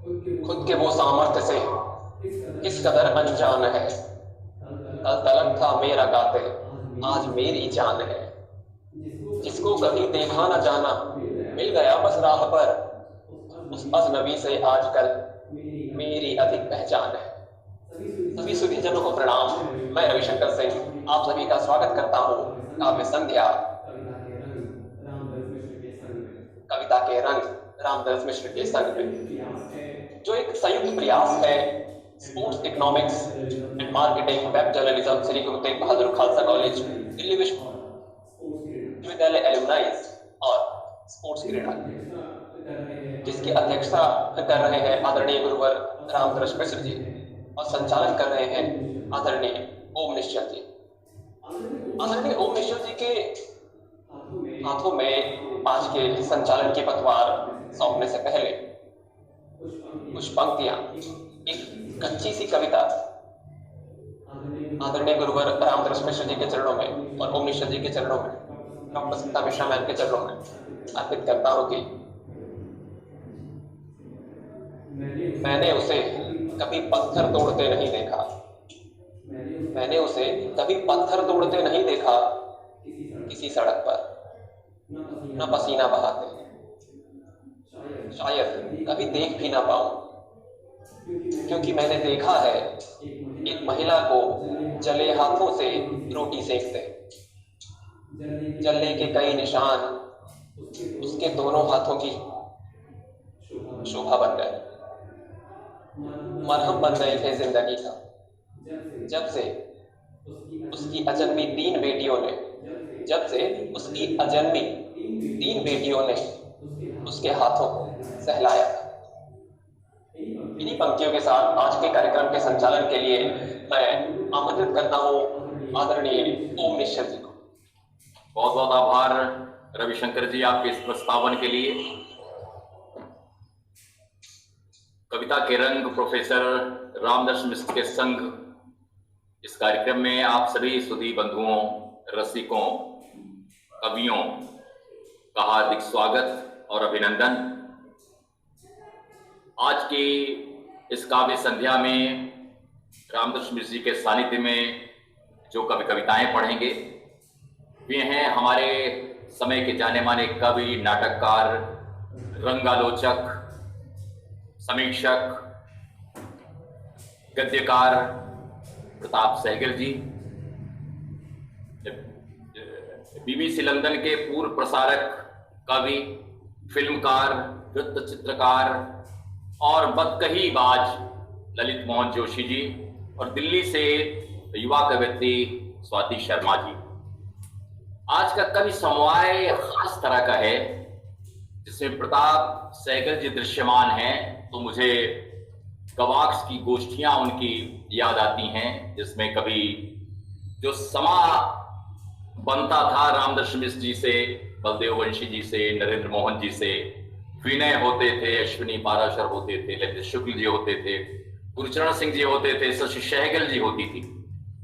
खुद के वो सामर्थ्य से किस कदर अनजान है। कल तलक था मेरा गाते, आज मेरी जान है। जिसको कभी देखा न जाना, मिल गया बस राह पर, उस अजनबी से आजकल मेरी अधिक पहचान है। सभी सुधीजनों को प्रणाम। मैं रविशंकर सिंह आप सभी का स्वागत करता हूँ काव्य संध्या कविता के रंग रामदरस मिश्र के संग में, जो एक संयुक्त प्रयास है sports economics and marketing web journalism Shri Guru Tegh Bahadur Khalsa college Delhi विश्वविद्यालय एलुमनाइज और स्पोर्ट्स क्रीडा, जिसकी अध्यक्षता कर रहे हैं आदरणीय गुरुवर रामदरस मिश्र जी और संचालन कर रहे हैं आदरणीय ओम निश्चल जी। आदरणीय ओम निश्चल जी के हाथों में आज के संचालन की पतवार सौंपने से पहले कुछ पंक्तियां, एक कच्ची सी कविता आदरणीय गुरुवर रामदरस मिश्र जी के चरणों में और ओम निश्चल जी के चरणों में, डॉक्टर सीता मिश्रा मैम के चरणों में अर्पित करता हूं कि मैंने उसे कभी पत्थर तोड़ते नहीं देखा। मैंने उसे कभी पत्थर तोड़ते नहीं देखा किसी सड़क पर, न पसीना बहाते। शायद कभी देख भी ना पाऊं, क्योंकि मैंने देखा है एक महिला को जले हाथों से रोटी सेकते। जलने के कई निशान उसके दोनों हाथों की शोभा बन गए, मरहम बन गए थे जिंदगी का। जब से उसकी अजन्मी तीन बेटियों ने उसके हाथों को सहलाया था। इन्हीं पंक्तियों के साथ आज के कार्यक्रम के संचालन के लिए मैं आमंत्रित करता हूं आदरणीय ओम निश्चल जी को। बहुत बहुत आभार रविशंकर जी आपके इस प्रस्तावन के लिए। कविता के रंग प्रोफेसर रामदरस मिश्र के संग इस कार्यक्रम में आप सभी सुधी बंधुओं, रसिकों, कवियों का हार्दिक स्वागत और अभिनंदन। आज की इस काव्य संध्या में रामदरस मिश्र जी के सानिध्य में जो कविताएं पढ़ेंगे वे हैं हमारे समय के जाने माने कवि, नाटककार, रंगालोचक, समीक्षक, गद्यकार प्रताप सहगल जी, बीबीसी लंदन के पूर्व प्रसारक, कवि, फिल्मकार, वृत्त चित्रकार और बदकहीबाज ललित मोहन जोशी जी, और दिल्ली से युवा कवयित्री स्वाति शर्मा जी। आज का कवि समवाय खास तरह का है जिसमें प्रताप सहगल जी दृश्यमान हैं, तो मुझे गवाक्स की गोष्ठियां उनकी याद आती हैं, जिसमें कभी जो समा बनता था रामदरस मिश्र जी से, बलदेव वंशी जी से, नरेंद्र मोहन जी से, विनय होते थे, अश्विनी पाराशर होते थे, ललित शुक्ल जी होते थे, गुरुचरण सिंह जी होते थे, शशि सहगल जी होती थी।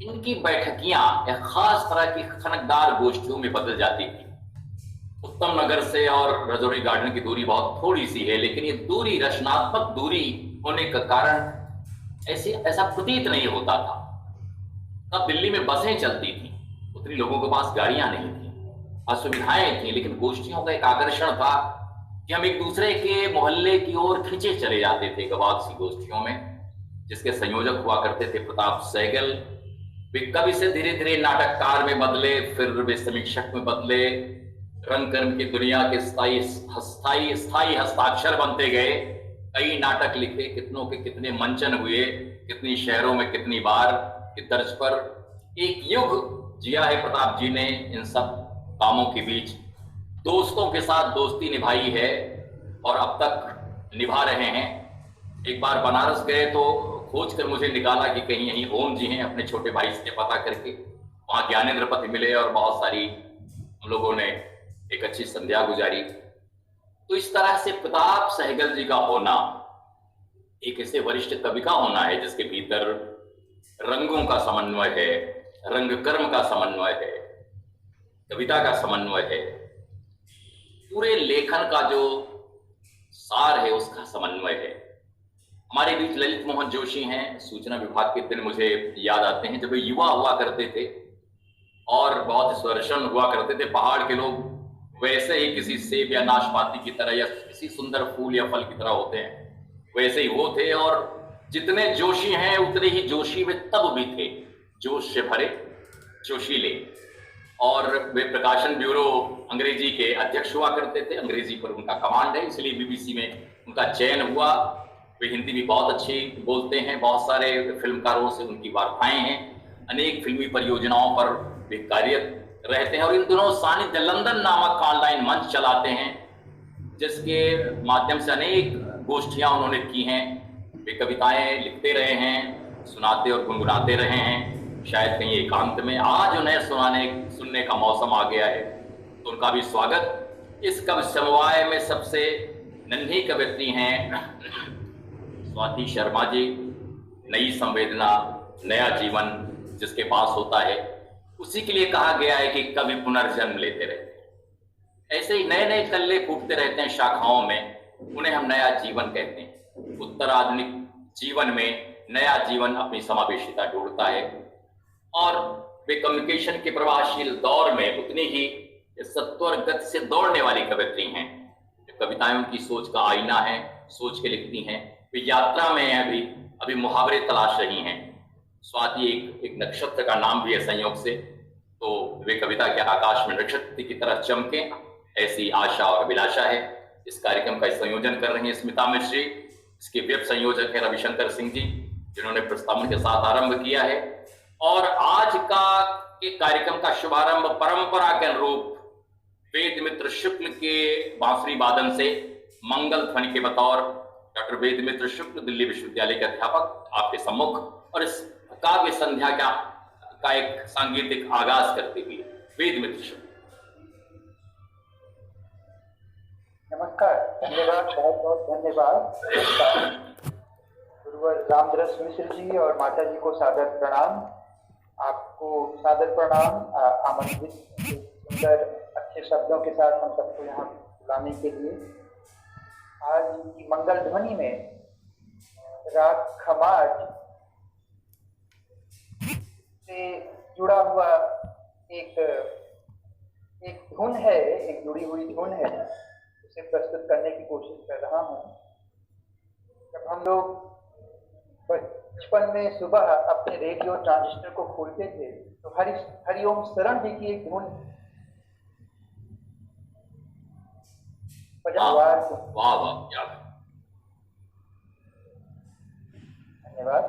इनकी बैठकियां एक खास तरह की खनकदार गोष्ठियों में बदल जाती थी। उत्तम नगर से और रजौरी गार्डन की दूरी बहुत थोड़ी सी है, लेकिन ये दूरी रचनात्मक दूरी होने का कारण ऐसा प्रतीत नहीं होता था। तब दिल्ली में बसें चलती थी, उतनी लोगों के पास गाड़ियां नहीं थी, असुविधाएं थी, लेकिन गोष्ठियों का एक आकर्षण था कि हम एक दूसरे के मोहल्ले की ओर खींचे चले जाते थे गवाक्स की गोष्ठियों में, जिसके संयोजक हुआ करते थे प्रताप सहगल। वे कवि से धीरे धीरे नाटककार में बदले, फिर वे समीक्षक में बदले, रंग कर्म की दुनिया के स्थायी हस्ताक्षर बनते गए। कई नाटक लिखे, कितनों के कितने मंचन हुए, कितनी शहरों में कितनी बार की तर्ज पर एक युग जिया है प्रताप जी ने। इन सब कामों के बीच दोस्तों के साथ दोस्ती निभाई है और अब तक निभा रहे हैं। एक बार बनारस गए तो खोज कर मुझे निकाला कि कहीं यहीं ओम जी हैं, अपने छोटे भाई से पता करके वहां ज्ञानेंद्र पति मिले और बहुत सारी हम लोगों ने एक अच्छी संध्या गुजारी। तो इस तरह से प्रताप सहगल जी का होना एक ऐसे वरिष्ठ कवि का होना है जिसके भीतर रंगों का समन्वय है, रंग कर्म का समन्वय है, कविता का समन्वय है, पूरे लेखन का जो सार है उसका समन्वय है। हमारे बीच ललित मोहन जोशी हैं। सूचना विभाग के दिन मुझे याद आते हैं जब वे युवा हुआ करते थे और बहुत स्वदर्शन हुआ करते थे। पहाड़ के लोग वैसे ही किसी सेब या नाशपाती की तरह या किसी सुंदर फूल या फल की तरह होते हैं, वैसे ही वो थे। और जितने जोशी हैं उतने ही जोशी वे तब भी थे, जोश से भरे, जोशीले। और वे प्रकाशन ब्यूरो अंग्रेजी के अध्यक्ष हुआ करते थे। अंग्रेजी पर उनका कमांड है, इसलिए बीबीसी में उनका चयन हुआ। वे हिंदी भी बहुत अच्छी बोलते हैं, बहुत सारे फिल्मकारों से उनकी वार्ताएं हैं, अनेक फिल्मी परियोजनाओं पर वे कार्यरत रहते हैं। और इन दिनों सानिध्य लंदन नामक ऑनलाइन मंच चलाते हैं, जिसके माध्यम से अनेक गोष्ठियां उन्होंने की हैं। वे कविताएं लिखते रहे हैं, सुनाते और गुनगुनाते रहे हैं। शायद कहीं एकांत में आज उन्हें सुनने का मौसम आ गया है, तो उनका भी स्वागत। इस कवि समवाय में सबसे नन्ही कवियत्री हैं स्वाति शर्मा जी। नई संवेदना, नया जीवन जिसके पास होता है, उसी के लिए कहा गया है कि कवि पुनर्जन्म लेते रहते हैं। ऐसे ही नए नए कल्ले फूटते रहते हैं शाखाओं में, उन्हें हम नया जीवन कहते हैं। उत्तराधुनिक जीवन में नया जीवन अपनी समावेशिता ढूंढता है और वे कम्युनिकेशन के प्रवाहशील दौर में उतनी ही सत्वर गति से दौड़ने वाली कवियत्री हैं। कविताएं उनकी सोच का आईना है, सोच के लिखती हैं। वे यात्रा में अभी मुहावरे तलाश रही हैं। स्वाति एक नक्षत्र का नाम भी है संयोग से, तो वे कविता के आकाश में नक्षत्र की तरह चमके, ऐसी आशा और अभिलाषा है। इस कार्यक्रम का संयोजन कर रही हैं स्मिता मिश्री। इसके वेब संयोजक है रविशंकर सिंह जी, जिन्होंने प्रस्तावना के साथ आरंभ किया है। और आज का कार्यक्रम का शुभारंभ परंपरा के अनुरूप वेद मित्र शुक्ल के बांसुरी वादन से मंगल ध्वनि के बतौर डॉक्टर वेद मित्र शुक्ल दिल्ली विश्वविद्यालय के अध्यापक आपके सम्मुख और इस काव्य संध्या का एक सांगीतिक आगाज करते हुए वेद मित्र शुक्ल। नमस्कार, धन्यवाद, बहुत बहुत धन्यवाद। गुरुवर रामदरस मिश्र जी और माता जी को सादर प्रणाम। आपको सादर प्रणाम आमंत्रित सुंदर अच्छे शब्दों के साथ हम सबको यहाँ बुलाने के लिए। आज की मंगल ध्वनि में राग खमाज से जुड़ा हुआ एक धुन है, एक जुड़ी हुई धुन है, उसे प्रस्तुत करने की कोशिश कर रहा हूँ। जब हम लोग बचपन में सुबह अपने रेडियो ट्रांजिस्टर को खोलते थे तो हरिओम शरण जी की एक धुन वाह वाह, क्या धन्यवाद।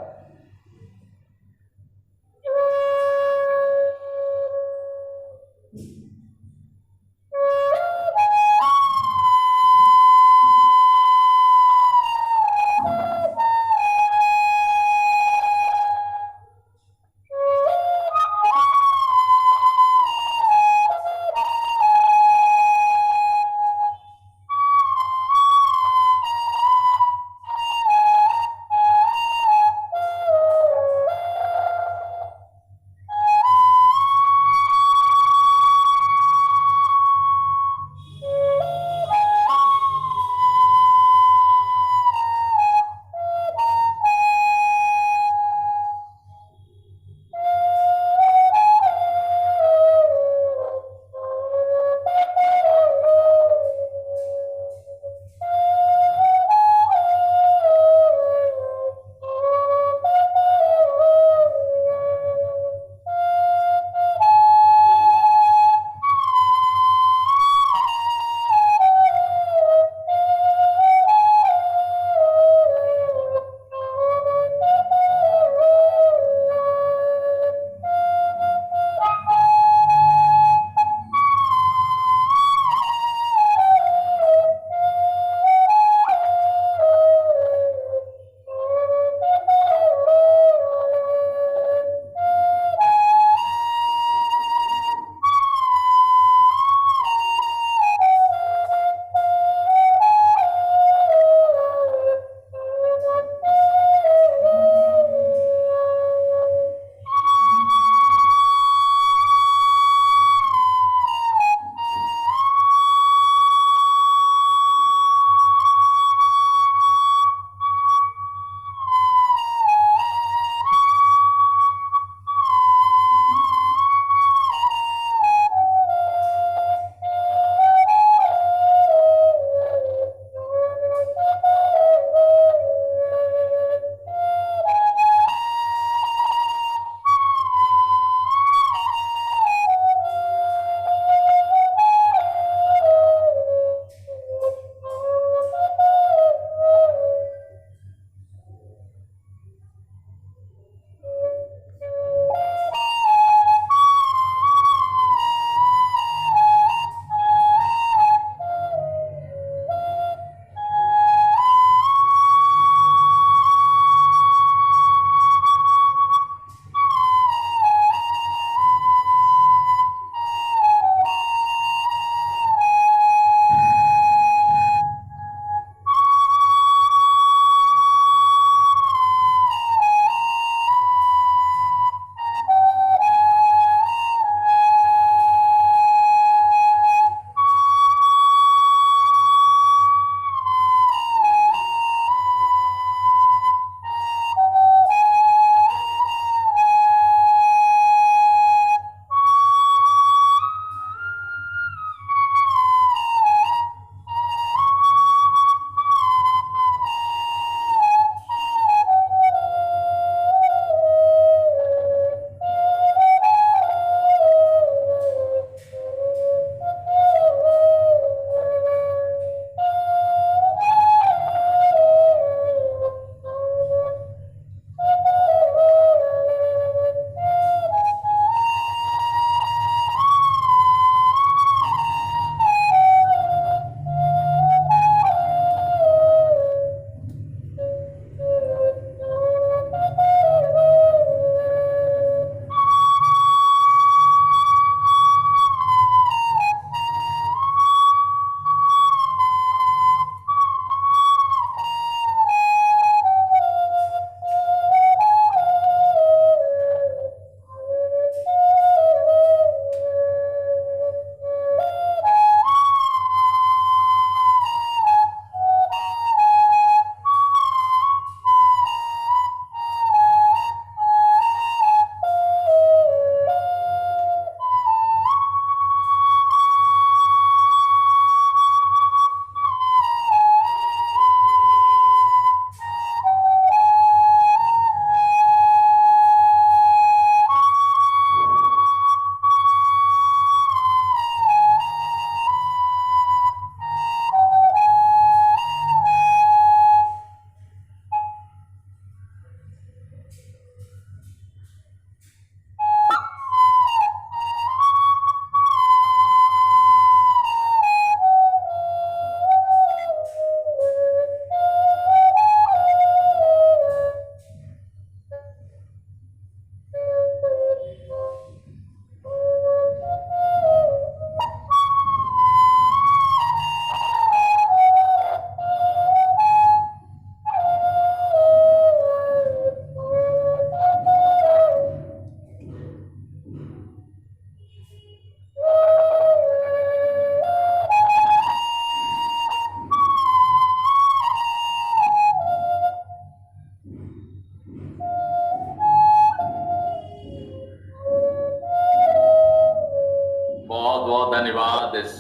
बहुत बहुत धन्यवाद इस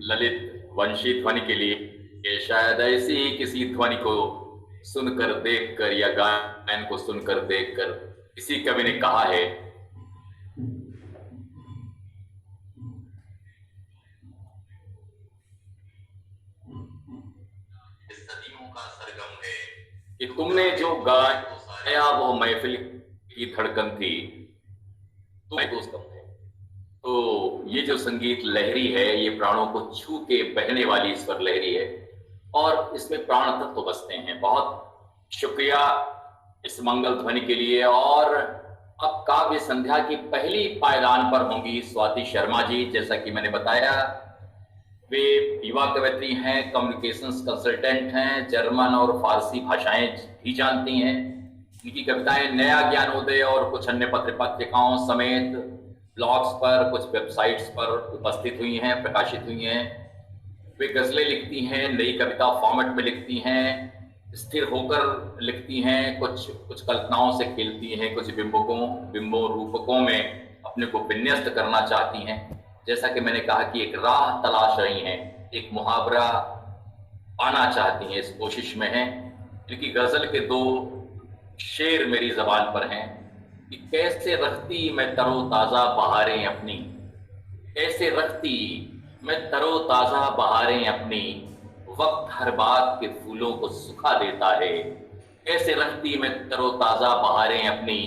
ललित वंशी ध्वनि के लिए। ये शायद ऐसी ही किसी ध्वनि को सुनकर देखकर या गायन को सुनकर देखकर किसी कवि ने कहा है, सदियों का सरगम है कि तुमने जो गाया वो महफिल की धड़कन थी, तुम्हें दोस्तों है। तो ये जो संगीत लहरी है, ये प्राणों को छू के बहने वाली स्वर लहरी है और इसमें प्राण तत्व बसते हैं। बहुत शुक्रिया इस मंगल ध्वनि के लिए। और अब काव्य संध्या की पहली पायदान पर होंगी स्वाति शर्मा जी। जैसा कि मैंने बताया, वे युवा कवयित्री हैं, कम्युनिकेशंस कंसल्टेंट हैं, जर्मन और फारसी भाषाएं भी जानती हैं। इनकी कविताएं नया ज्ञानोदय और कुछ अन्य पत्र पत्रिकाओं समेत ब्लॉग्स पर, कुछ वेबसाइट्स पर उपस्थित हुई हैं, प्रकाशित हुई हैं। वे गजलें लिखती हैं, नई कविता फॉर्मेट में लिखती हैं, स्थिर होकर लिखती हैं, कुछ कल्पनाओं से खेलती हैं, कुछ बिंबों रूपकों में अपने को विन्यस्त करना चाहती हैं। जैसा कि मैंने कहा कि एक राह तलाश रही हैं, एक मुहावरा पाना चाहती हैं, इस कोशिश में हैं। इनकी गजल के 2 शेर मेरी जबान पर हैं कि कैसे रखती मैं तरोताजा बहारें अपनी, कैसे रखती मैं तरोताजा बहारें अपनी, वक्त हर बात के फूलों को सुखा देता है। कैसे रखती मैं तरोताजा बहारें अपनी,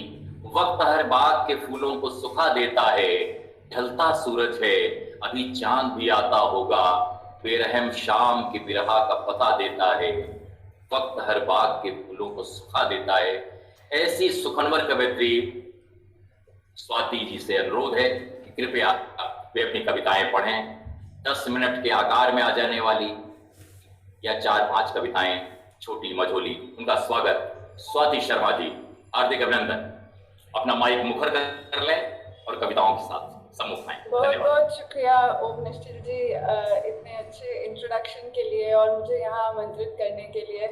वक्त हर बात के फूलों को सुखा देता है। ढलता सूरज है, अभी चांद भी आता होगा, बेरहम शाम की बिरहा का पता देता है। वक्त हर बाग के फूलों को सुखा देता है। ऐसी सुखनवर कवयित्री स्वाति जी से अनुरोध है कि कृपया वे अपनी कविताएं पढ़ें। 10 मिनट के आकार में आ जाने वाली या 4-5 कविताएं, छोटी मझोली। उनका स्वागत स्वाति शर्मा जी, हार्दिक अभिनंदन। अपना माइक मुखर कर लें और कविताओं के साथ सम्मुख आएं। बहुत बहुत शुक्रिया ओम निश्चल जी इतने अच्छे इंट्रोडक्शन के लिए और मुझे यहाँ आमंत्रित करने के लिए।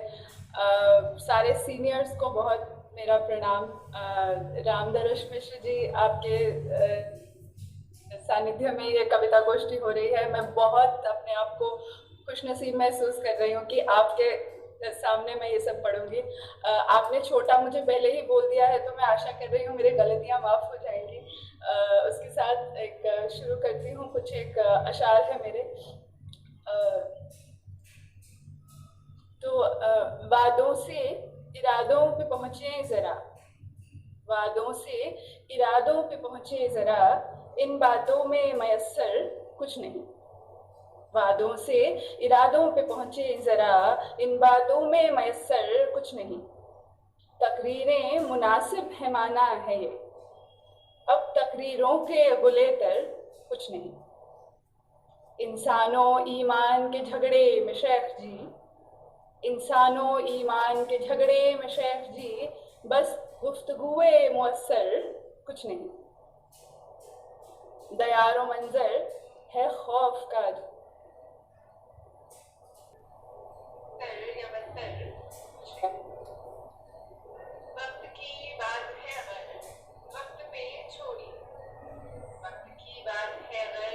सारे सीनियर्स को बहुत मेरा प्रणाम। रामदरश मिश्र जी, आपके सानिध्य में ये कविता गोष्ठी हो रही है। मैं बहुत अपने आप को खुशनसीब महसूस कर रही हूँ कि आपके सामने मैं ये सब पढ़ूंगी। आपने छोटा मुझे पहले ही बोल दिया है, तो मैं आशा कर रही हूँ मेरी गलतियाँ माफ़ हो जाएंगी। उसके साथ एक शुरू करती हूँ। कुछ एक अशार है मेरे। तो वादों से इरादों पे पहुँचे ज़रा, वादों से इरादों पे पहुँचे ज़रा, इन बातों में मयस्सर कुछ नहीं। वादों से इरादों पे पहुँचे ज़रा, इन बातों में मयस्सर कुछ नहीं। तकरीरें मुनासिब है माना है ये, अब तकरीरों के गुले तर कुछ नहीं। इंसानों ईमान के झगड़े में शेख जी, इंसानों ईमान के झगड़े में शेख जी, बस गुफ्तगुए मुअस्सर कुछ नहीं। दयारो मंजर है खौफ का वक्त की बात है अगर वक्त पे छोड़ी, वक्त की बात है अगर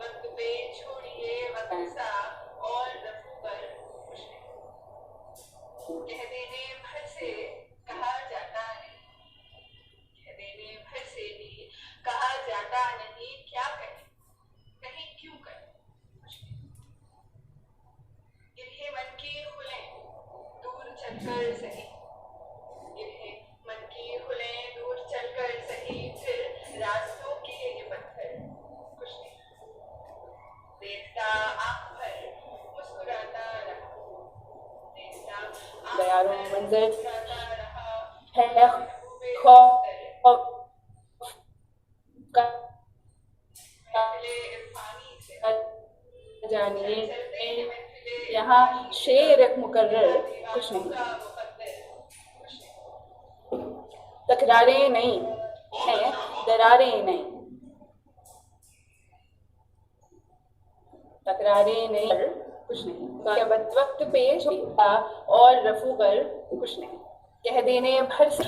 वक्त पे छोड़िए, वक्त सा और रफू पर खुश नहीं। कह देने भर से कहा जाता नहीं, कह देने भर से भी कहा जाता नहीं, क्या कहें कहीं क्यों करें कुछ नहीं। गिरहे मन की खुलें दूर चलकर सही, गिरहे मन की खुलें दूर चलकर सही, फिर रास्तों के ये पत्थर कुछ नहीं। देखता आँख भर मुस्कुराता रहा, देखता दयारो मंजर है खौफ का जानिए, यहाँ शेर एक मुकर्रर कुछ नहीं। तकरारें नहीं हैं, दरारें नहीं, तकरारें नहीं कुछ नहीं। वक्त पेश और रफू पर कुछ नहीं। कह देने भर से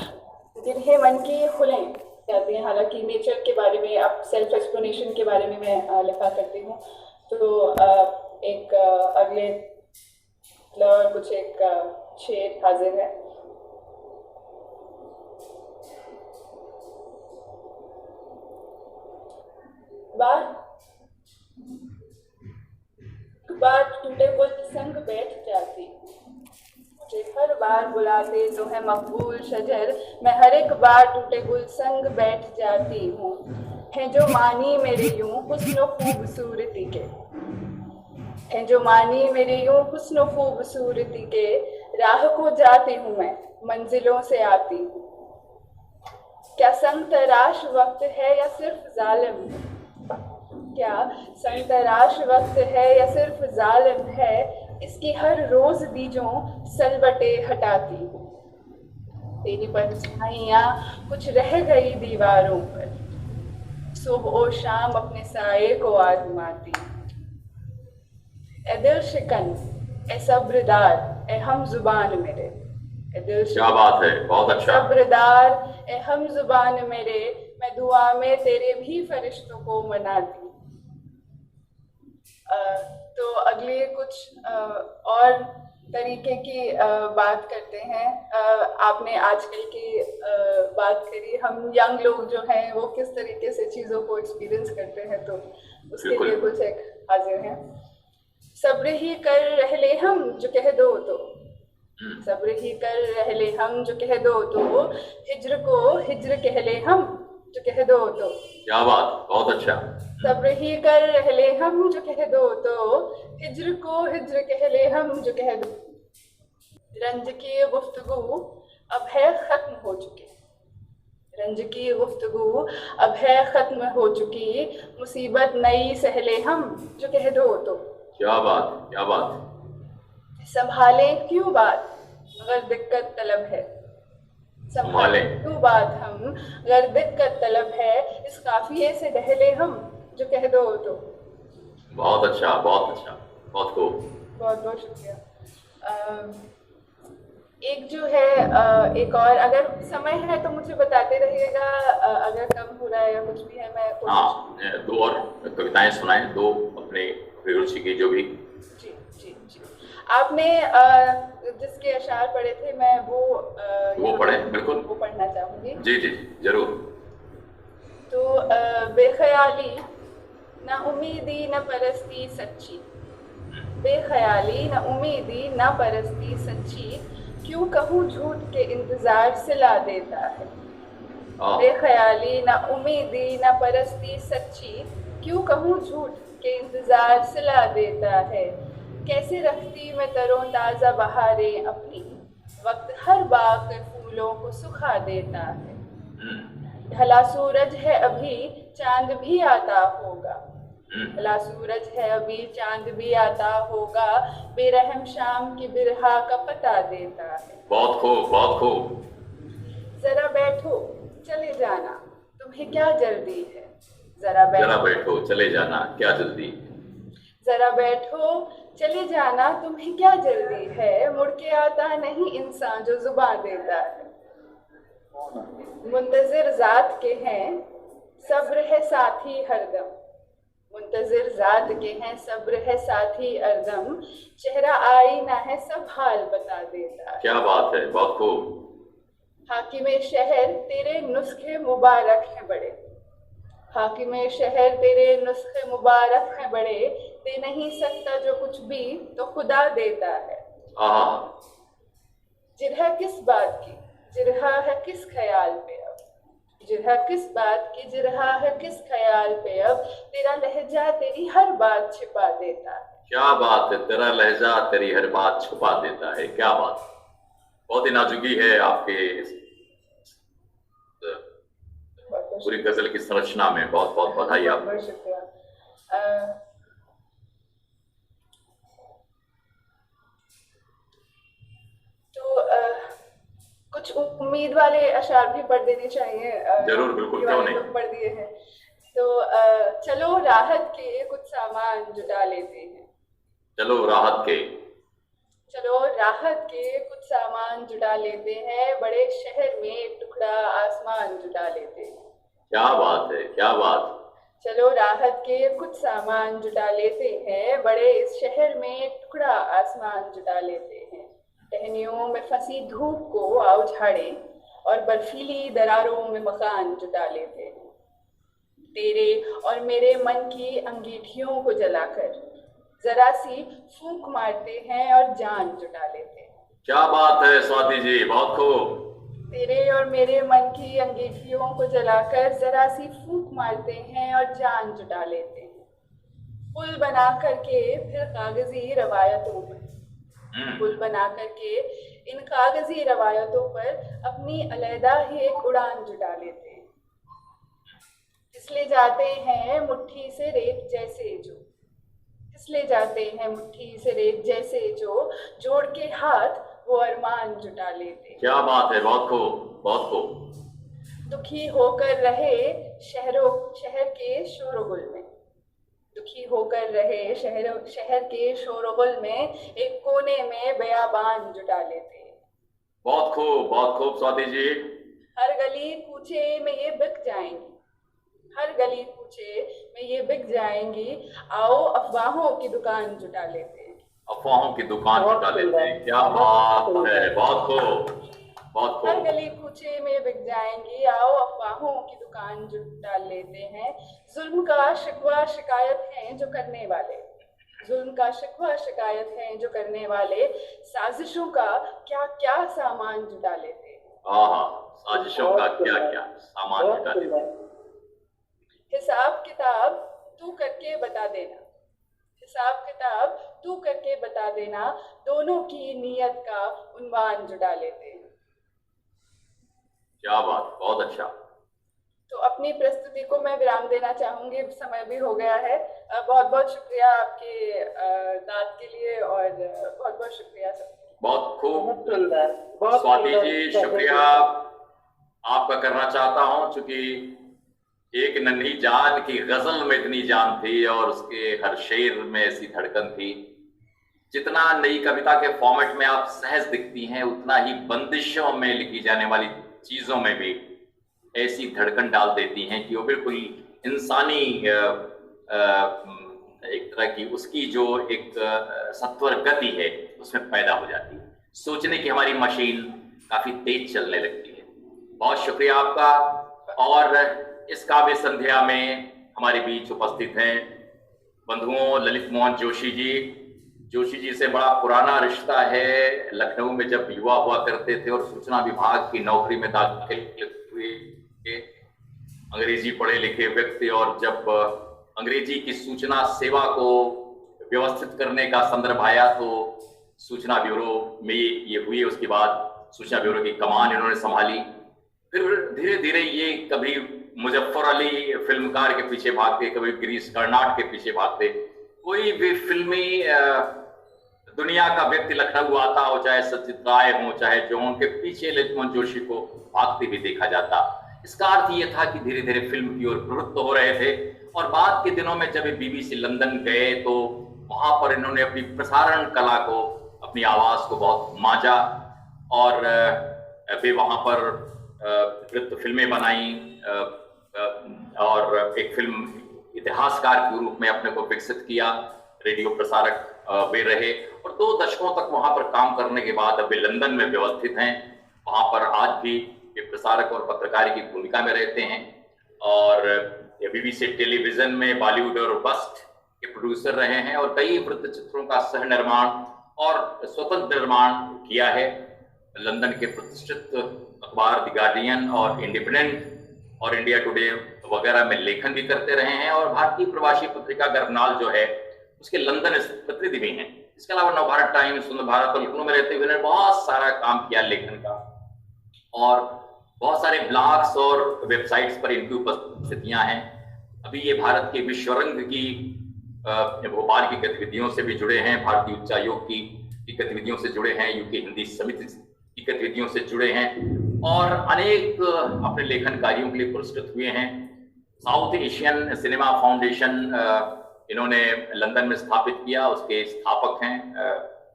गिरहे मन की खुलें जाती हैं। हालांकि नेचर के बारे में, अब सेल्फ एक्सप्लेनेशन के बारे में मैं लिखा करती हूँ। तो एक अगले कुछ एक शेर हाजिर है। बार टूटे पुल संग बैठ जाती, मुझे हर बार बुलाते तो है मकबूल शजर, मैं हर एक बार टूटे गुल संग बैठ जाती हूँ। हैं जो मानी मेरे यूं हुस्न खूबसूरती के, हैं जो मानी मेरे यूं हुस्न खूबसूरती के, राह को जाती हूँ मैं मंजिलों से आती हूँ। क्या संग तराश वक्त है या सिर्फ जालिम, क्या संग तराश वक्त है या सिर्फ जालिम है, इसकी हर रोज बीजों सलवटे हटाती हूँ। तेरी परछाइयाँ कुछ रह गई दीवारों पर, सुबह और शाम अपने साये को आजमाती। ए दिल शिकन, ए सब्रदार, ए हम जुबान मेरे, ए दिल क्या बात है, बहुत अच्छा। सब्रदार, ए हम जुबान मेरे, मैं दुआ में तेरे भी फरिश्तों को मनाती। तो अगली कुछ और तरीके की बात करते हैं। आपने आजकल की बात करी, हम यंग लोग जो हैं वो किस तरीके से चीज़ों को एक्सपीरियंस करते हैं, तो उसके लिए कुछ एक हाजिर हैं। सब्र ही कर रह ले हम जो कह दो तो, सब्र ही कर रह ले हम जो कह दो तो, हिज्र को हिज्र कह ले हम जो कह दो तो। क्या बात, बहुत अच्छा। सब्र ही कर रह ले हम जो कह दो तो, हिज्र को हिज्र कह ले हम जो कह दो। रंज की गुफ्तगू अब है खत्म हो चुकी, रंज की गुफ्तगू अब है खत्म हो चुकी, मुसीबत नई सहले हम जो कह दो तो। क्या बात, क्या बात। संभाले क्यों बात अगर दिक्कत तलब है, संभाले क्यों बात हम अगर दिक्कत तलब है, इस काफिये से डहले हम जो कह दो तो। बहुत अच्छा, बहुत अच्छा, बहुत खूब। बहुत बहुत शुक्रिया। एक जो है एक और, अगर समय है तो मुझे बताते रहिएगा, अगर कम हो रहा है या कुछ भी है मैं हाँ, दो और कविताएं सुनाएं, दो अपने रुचि की जो भी। जी जी जी। आपने जिसके अशार पढ़े थे, मैं वो पढ़े, बिल्कुल वो पढ़ना चाहूंगी। जी जी जरूर। तो बेख्याली न उम्मीदी न परस्ती सच्ची, बेख्याली न उम्मीदी न परस्ती सच्ची, क्यों कहूँ झूठ के इंतजार सिला देता है। बेख्याली न उम्मीदी न परस्ती सच्ची, क्यों कहूँ झूठ के इंतजार सिला देता है। कैसे रखती मैं तरों ताज़ा बहारें अपनी, वक्त हर बाग के फूलों को सुखा देता है। ढला सूरज है अभी चांद भी आता होगा, ढला सूरज है अभी चांद भी आता होगा, बेरहम शाम की बिरहा का पता देता है। बहुत खूब, बहुत खूब। जरा बैठो चले जाना तुम्हें क्या जल्दी है, जरा बैठो चले जाना क्या जल्दी, जरा बैठो चले जाना तुम्हें क्या जल्दी है, मुड़ के आता नहीं इंसान जो जुबान देता है। मुंतजिर जात के हैं सब्र है साथी हरदम, मुंतजिर जात के हैं सब्र है साथी हरदम, चेहरा आईना है सब हाल बता देता है। क्या बात है, बहुत खूब। हाकिमे शहर तेरे नुस्खे मुबारक हैं बड़े, हाकिमे शहर तेरे नुस्खे मुबारक हैं बड़े, दे नहीं सकता जो कुछ भी तो खुदा देता है। जिरह किस बात की जिरहा है किस ख्याल पे अब, जिरहा किस बात की जिरहा है किस ख्याल पे अब, तेरा लहजा तेरी हर बात छिपा देता है। क्या बात है, तेरा लहजा तेरी हर बात छुपा देता है। क्या बात, बहुत ही नाजुकी है आपके पूरी गजल की संरचना में। बहुत बहुत बधाई आपको। बहुत शुक्रिया। कुछ उम्मीद वाले अशार भी पढ़ देने चाहिए। जरूर, बिल्कुल, क्यों नहीं। पढ़ दिए हैं तो चलो राहत के कुछ सामान जुटा लेते हैं, चलो राहत के, चलो राहत के कुछ सामान जुटा लेते हैं, बड़े शहर में एक टुकड़ा आसमान जुटा लेते हैं। क्या बात है, क्या बात। चलो राहत के कुछ सामान जुटा लेते हैं, बड़े इस शहर में एक टुकड़ा आसमान जुटा लेते हैं। टहनियों में फंसी धूप को आओ झाड़ें और बर्फीली दरारों में मकान जुटा लेते हैं। तेरे और मेरे मन की अंगीठियों को जलाकर जरा सी फूंक मारते हैं और जान जुटा लेते हैं। क्या बात है स्वाति जी, बहुत खूब। तेरे और मेरे मन की अंगीठियों को जलाकर जरा सी फूंक मारते हैं और जान जुटा लेते हैं। पुल बना करके फिर कागजी रवायतों पर, पुल बना करके इन कागजी रवायतों पर अपनी अलहदा ही एक उड़ान जुटा लेते हैं। फिसले जाते हैं मुट्ठी से रेत जैसे जो, फिसले जाते हैं मुट्ठी से रेत जैसे जो, जोड़ के हाथ वो अरमान जुटा लेते हैं। क्या बात है, बहुत खूब, बहुत खूब। दुखी होकर रहे शहर के शोरगुल में, दुखी होकर रहे शहर के शोरगुल में एक कोने में बयाबान जुटा लेते हैं। बहुत खूब, बहुत खूब स्वाति जी। हर गली कूचे में ये बिक जाएंगी, हर गली कूचे में ये बिक जाएंगी, आओ अफवाहों की दुकान जुटा लेते हैं। अफवाहों की दुकान जुटा लेते हैं, क्या बात है, बहुत खूब, बहुत खूब। हर गली कूचे में बिक जाएंगी, आओ अफवाहों की दुकान जुटा लेते हैं। जुल्म का शिकवा शिकायत है जो करने वाले, जुल्म का शिकवा शिकायत है जो करने वाले, साजिशों का क्या क्या सामान जुटा लेते हैं। साजिशों का क्या क्या सामान जुटा लेते हैं। हिसाब किताब तू करके बता देना, हिसाब किताब तू करके बता देना, दोनों की नीयत का उन्वान जुटा लेते हैं। क्या बात, बहुत अच्छा। तो अपनी प्रस्तुति को मैं विराम देना चाहूंगी, समय भी हो गया है। बहुत बहुत शुक्रिया आपके दाद के लिए और बहुत बहुत शुक्रिया सबका। बहुत खूब स्वाति जी, शुक्रिया आपका करना चाहता हूं, चूंकि एक नन्ही जान की गजल में इतनी जान थी और उसके हर शेर में ऐसी धड़कन थी। जितना नई कविता के फॉर्मेट में आप सहज दिखती हैं, उतना ही बंदिशों में लिखी जाने वाली चीजों में भी ऐसी धड़कन डाल देती हैं कि वो बिल्कुल इंसानी एक तरह की उसकी जो एक सत्वर गति है उसमें पैदा हो जाती है। सोचने की हमारी मशीन काफी तेज चलने लगती है। बहुत शुक्रिया आपका। और इस काव्य संध्या में हमारे बीच उपस्थित हैं बंधुओं ललित मोहन जोशी जी। जोशी जी से बड़ा पुराना रिश्ता है। लखनऊ में जब युवा हुआ करते थे और सूचना विभाग की नौकरी में दाखिल हुए, अंग्रेजी पढ़े लिखे व्यक्ति, और जब अंग्रेजी की सूचना सेवा को व्यवस्थित करने का संदर्भ आया तो सूचना ब्यूरो में ये हुए। उसके बाद सूचना ब्यूरो की कमान इन्होंने संभाली। फिर धीरे धीरे ये कभी मुजफ्फर अली फिल्मकार के पीछे भागते, कभी गिरीश कर्नाड के पीछे भागते। कोई भी फिल्मी दुनिया का व्यक्ति लखनऊ आता हो, चाहे सचित राय हो, चाहे जो, उनके पीछे ललित मोहन जोशी को भागते भी देखा जाता। इसका अर्थ ये था कि धीरे धीरे फिल्म की ओर प्रवृत्त हो रहे थे। और बाद के दिनों में जब BBC लंदन गए तो वहां पर इन्होंने अपनी प्रसारण कला को, अपनी आवाज को बहुत मांझा और वे वहां पर वृत्त फिल्में बनाई और एक फिल्म इतिहासकार के रूप में अपने को विकसित किया। रेडियो प्रसारक वे रहे और 2 दशकों तक वहां पर काम करने के बाद अब वे लंदन में व्यवस्थित हैं। वहां पर आज भी वे प्रसारक और पत्रकारी की भूमिका में रहते हैं और BBC टेलीविजन में बॉलीवुड और बस्ट के प्रोड्यूसर रहे हैं और कई वृत्त चित्रों का सह निर्माण और स्वतंत्र निर्माण किया है। लंदन के प्रतिष्ठित अखबार द गार्डियन और इंडिपेंडेंट और इंडिया टुडे वगैरह में लेखन भी करते रहे हैं और भारतीय प्रवासी पत्रिका गर्भनाल जो है उसके लंदन स्थित प्रतिनिधि भी हैं। इसके अलावा नवभारत टाइम्स, सुंदर भारत और लखनऊ में रहते हुए बहुत सारा काम किया लेखन का और बहुत सारे ब्लॉग्स और वेबसाइट्स पर इनकी उपस्थितियां हैं। अभी ये भारत के विश्वरंग की भोपाल की गतिविधियों से भी जुड़े हैं, भारतीय उच्चायोग की गतिविधियों से जुड़े हैं, यूके हिंदी समिति की गतिविधियों से जुड़े हैं और अनेक अपने लेखन कार्यों के लिए पुरस्कृत हुए हैं। साउथ एशियन सिनेमा फाउंडेशन इन्होंने लंदन में स्थापित किया, उसके स्थापक हैं,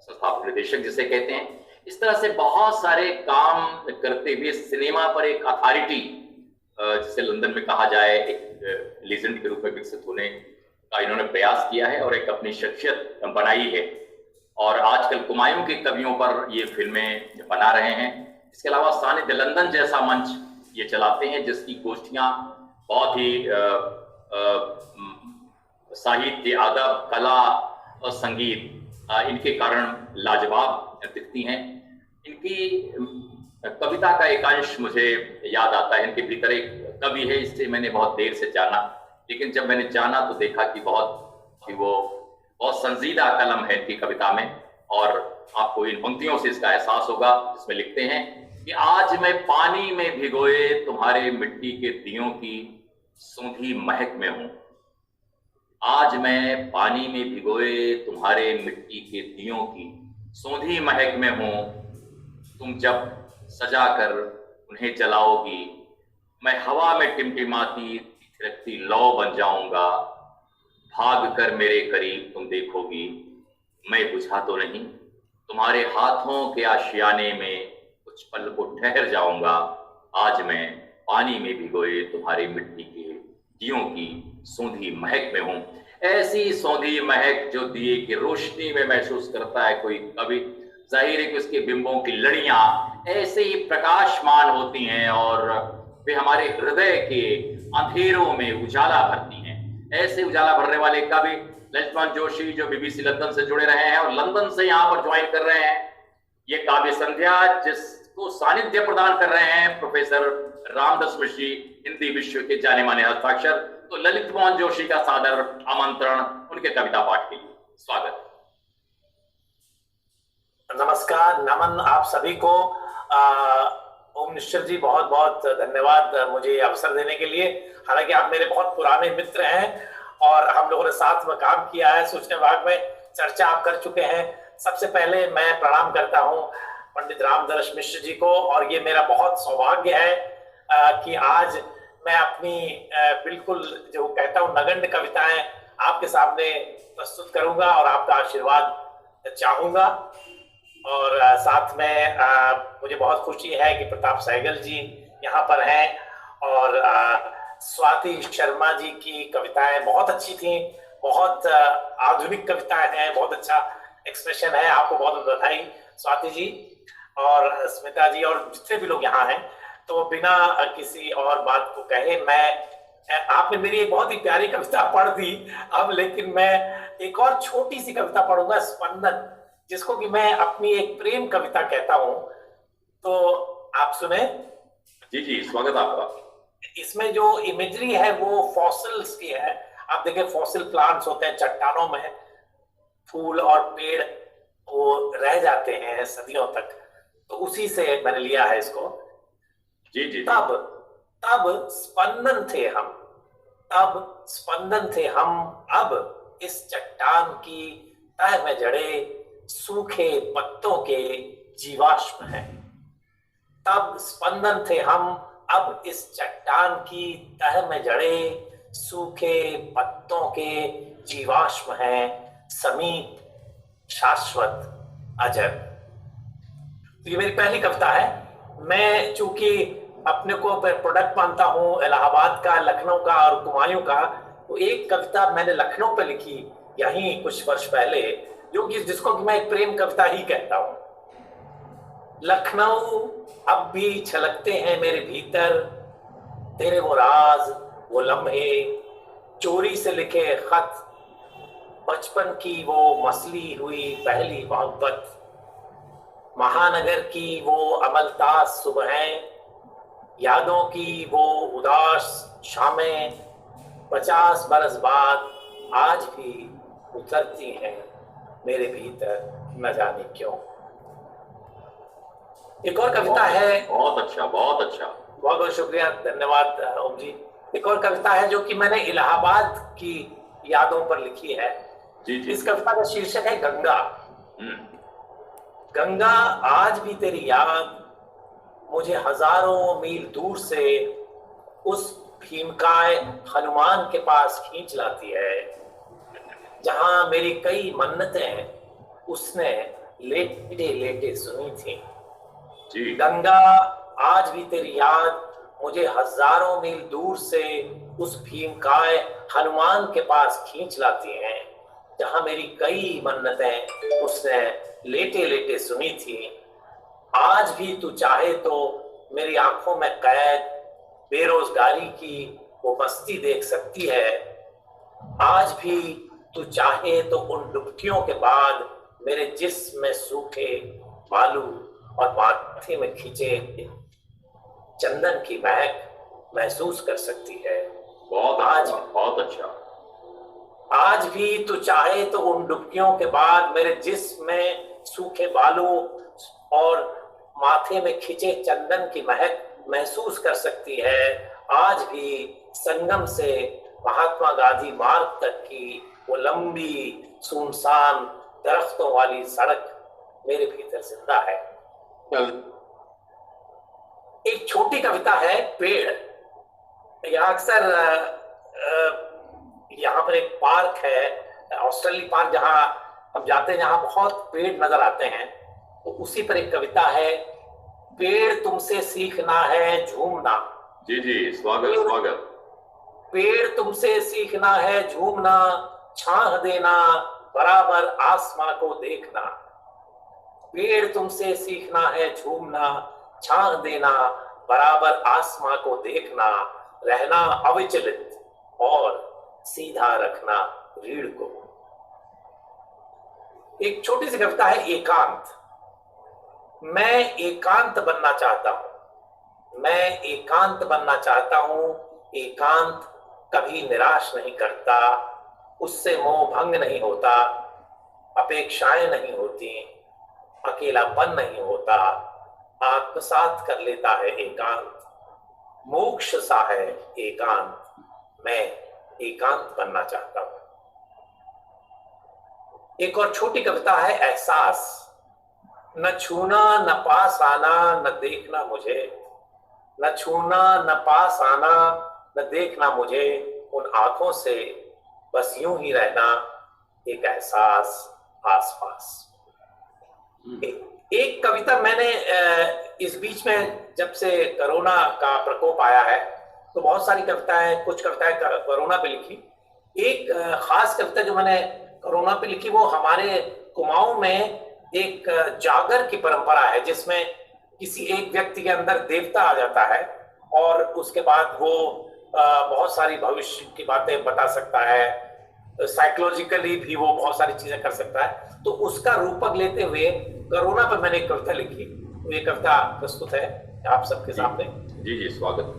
संस्थापक निदेशक जिसे कहते हैं। इस तरह से बहुत सारे काम करते हुए सिनेमा पर एक अथॉरिटी जिसे लंदन में कहा जाए एक लीजेंड के रूप में विकसित होने का इन्होंने प्रयास किया है और एक अपनी शख्सियत बनाई है। और आजकल कुमायूं के कवियों पर ये फिल्में बना रहे हैं। इसके अलावा सानिध्य लंदन जैसा मंच ये चलाते हैं जिसकी गोष्ठियां बहुत ही साहित्य, अदब, कला और संगीत इनके कारण लाजवाब दिखती हैं। इनकी कविता का एक अंश मुझे याद आता है। इनके भीतर एक कवि है, इससे मैंने बहुत देर से जाना, लेकिन जब मैंने जाना तो देखा कि वो बहुत संजीदा कलम है इनकी कविता में। और आपको इन पंक्तियों से इसका एहसास होगा, जिसमें लिखते हैं कि आज मैं पानी में भिगोए तुम्हारे मिट्टी के दियों की सूंधी महक में हूं। आज मैं पानी में भिगोए तुम्हारे मिट्टी के दियों की सूंधी महक में हूं। तुम जब सजा कर उन्हें जलाओगी, मैं हवा में टिमटिमाती थिरकती लौ बन जाऊंगा। भाग कर मेरे करीब तुम देखोगी, मैं बुझा तो नहीं, तुम्हारे हाथों के आशियाने में कुछ पल को ठहर जाऊंगा। आज मैं पानी में भिगोए तुम्हारे मिट्टी के दियों की सौंधी महक में हूं। ऐसी सौंधी महक जो दिए की रोशनी में महसूस करता है कोई कवि, जाहिर है कि उसके बिंबों की लड़ियां ऐसे ही प्रकाशमान होती हैं और वे हमारे हृदय के अंधेरों में उजाला भरती हैं। ऐसे उजाला भरने वाले कवि ललित मोहन जोशी जो BBC लंदन से जुड़े रहे हैं और लंदन से यहाँ पर ज्वाइन कर रहे हैं। ये काव्य संध्या जिसको सानिध्य प्रदान कर रहे हैं प्रोफेसर रामदास मिश्र जी, हिंदी विश्व के जाने माने हस्ताक्षर। तो ललित मोहन जोशी का सादर आमंत्रण उनके कविता पाठ के लिए। स्वागत। नमस्कार, नमन आप सभी को। ओम निश्चल जी, बहुत बहुत धन्यवाद मुझे अवसर देने के लिए। हालांकि आप मेरे बहुत पुराने मित्र हैं और हम लोगों ने साथ में काम किया है, सूचना विभाग में चर्चा आप कर चुके हैं। सबसे पहले मैं प्रणाम करता हूं पंडित रामदर्श मिश्र जी को, और ये मेरा बहुत सौभाग्य है कि आज मैं अपनी बिल्कुल जो कहता हूं नगण्य कविताएं आपके सामने प्रस्तुत करूंगा और आपका आशीर्वाद चाहूंगा। और साथ में मुझे बहुत खुशी है कि प्रताप सहगल जी यहाँ पर हैं और स्वाति शर्मा जी की कविताएं बहुत अच्छी थी, बहुत आधुनिक कविताएं हैं, बहुत अच्छा एक्सप्रेशन है। आपको बहुत बहुत बधाई स्वाति जी और स्मिता जी और जितने भी लोग यहाँ हैं। तो बिना किसी और बात को कहे आपने मेरी एक बहुत ही प्यारी कविता पढ़ दी अब, लेकिन मैं एक और छोटी सी कविता पढ़ूंगा, स्पंदन, जिसको कि मैं अपनी एक प्रेम कविता कहता हूं। तो आप सुने। जी जी, स्वागत आपका। इसमें जो इमेजरी है वो फॉसिल्स की है। आप देखें, फॉसिल प्लांट्स होते हैं चट्टानों में, फूल और पेड़ वो रह जाते हैं सदियों तक, तो उसी से मैंने लिया है इसको। जी जी। तब स्पंदन थे हम, तब स्पंदन थे हम, अब इस चट्टान की तह में जड़े सूखे पत्तों के जीवाश्म हैं। तब स्पंदन थे हम, अब इस चट्टान की तह में जड़े सूखे पत्तों के जीवाश्म हैं, समीप, शाश्वत, अजर। तो ये मेरी पहली कविता है। मैं चूंकि अपने को प्रोडक्ट मानता हूँ इलाहाबाद का, लखनऊ का और कुमायूं का, तो एक कविता मैंने लखनऊ पे लिखी यहीं कुछ वर्ष पहले, जो कि जिसको कि मैं एक प्रेम कविता ही कहता हूं। लखनऊ अब भी छलकते हैं मेरे भीतर, तेरे वो राज, वो लम्हे, चोरी से लिखे खत, बचपन की वो मसली हुई पहली मोहब्बत, महानगर की वो अमलतास सुबहें, यादों की वो उदास शामें, 50 बरस बाद आज भी उतरती हैं मेरे भीतर न जाने क्यों। एक और कविता है। बहुत अच्छा, बहुत अच्छा, बहुत बहुत शुक्रिया, धन्यवाद ओम जी। एक और कविता है जो कि मैंने इलाहाबाद की यादों पर लिखी है। जी जी। इस कविता का शीर्षक है गंगा। गंगा आज भी तेरी याद मुझे हजारों मील दूर से उस भीमकाय हनुमान के पास खींच लाती है, जहां मेरी कई मन्नतें उसने लेटे लेटे सुनी थी। जी। गंगा आज भी तेरी याद मुझे हजारों मील दूर से उस भीमकाय हनुमान के पास खींच लाती हैं, जहां मेरी कई मन्नतें उसने लेटे लेटे सुनी थी। आज भी तू चाहे तो मेरी आंखों में कैद बेरोजगारी की वो मस्ती देख सकती है। आज भी तू चाहे तो उन डुबकियों के बाद मेरे जिस्म में सूखे बालू और माथे में खींचे चंदन की महक महसूस कर सकती है। बहुत अच्छा। आज भी तू चाहे तो उन डुबकियों के बाद मेरे जिस्म में सूखे बालू और माथे में खिंचे चंदन की महक महसूस कर सकती है। आज भी संगम से महात्मा गांधी मार्ग तक की वो लंबी सुनसान दरख्तों वाली सड़क मेरे भीतर जिंदा है। एक छोटी कविता है पेड़। यहाँ अक्सर यहाँ पर एक पार्क है, ऑस्ट्रेलिया पार्क, जहाँ हम जाते हैं, जहाँ बहुत पेड़ नजर आते हैं। तो उसी पर एक कविता है, पेड़ तुमसे सीखना है झूमना। जी जी, स्वागत। पेड़ तुमसे सीखना है झूमना, छाह देना बराबर आसमां को देखना। पेड़ तुमसे सीखना है झूमना, छाह देना बराबर आसमां को देखना। रहना अविचलित और सीधा रखना रीढ़ को। एक छोटी सी कविता है एकांत। मैं एकांत बनना चाहता हूं, मैं एकांत बनना चाहता हूं। एकांत कभी निराश नहीं करता, उससे मोह भंग नहीं होता, अपेक्षाएं नहीं होती, अकेलापन नहीं होता, आत्मसात कर लेता है एकांत। मोक्ष सा है एकांत, मैं एकांत बनना चाहता हूं। एक और छोटी कविता है एहसास। न छूना न पास आना न देखना मुझे, न छूना न पास आना न देखना मुझे, उन आंखों से बस यूं ही रहना, एक एहसास आसपास। एक कविता मैंने इस बीच में, जब से कोरोना का प्रकोप आया है, तो बहुत सारी कविताएं, कुछ कविताएं कोरोना पे लिखी। एक खास कविता जो मैंने कोरोना पे लिखी, वो हमारे कुमाऊं में एक जागर की परंपरा है, जिसमें किसी एक व्यक्ति के अंदर देवता आ जाता है और उसके बाद वो बहुत सारी भविष्य की बातें बता सकता है, साइकोलॉजिकली भी वो बहुत सारी चीजें कर सकता है। तो उसका रूपक लेते हुए कोरोना पर मैंने एक कविता लिखी। तो ये कविता प्रस्तुत है आप सबके सामने। जी जी, स्वागत।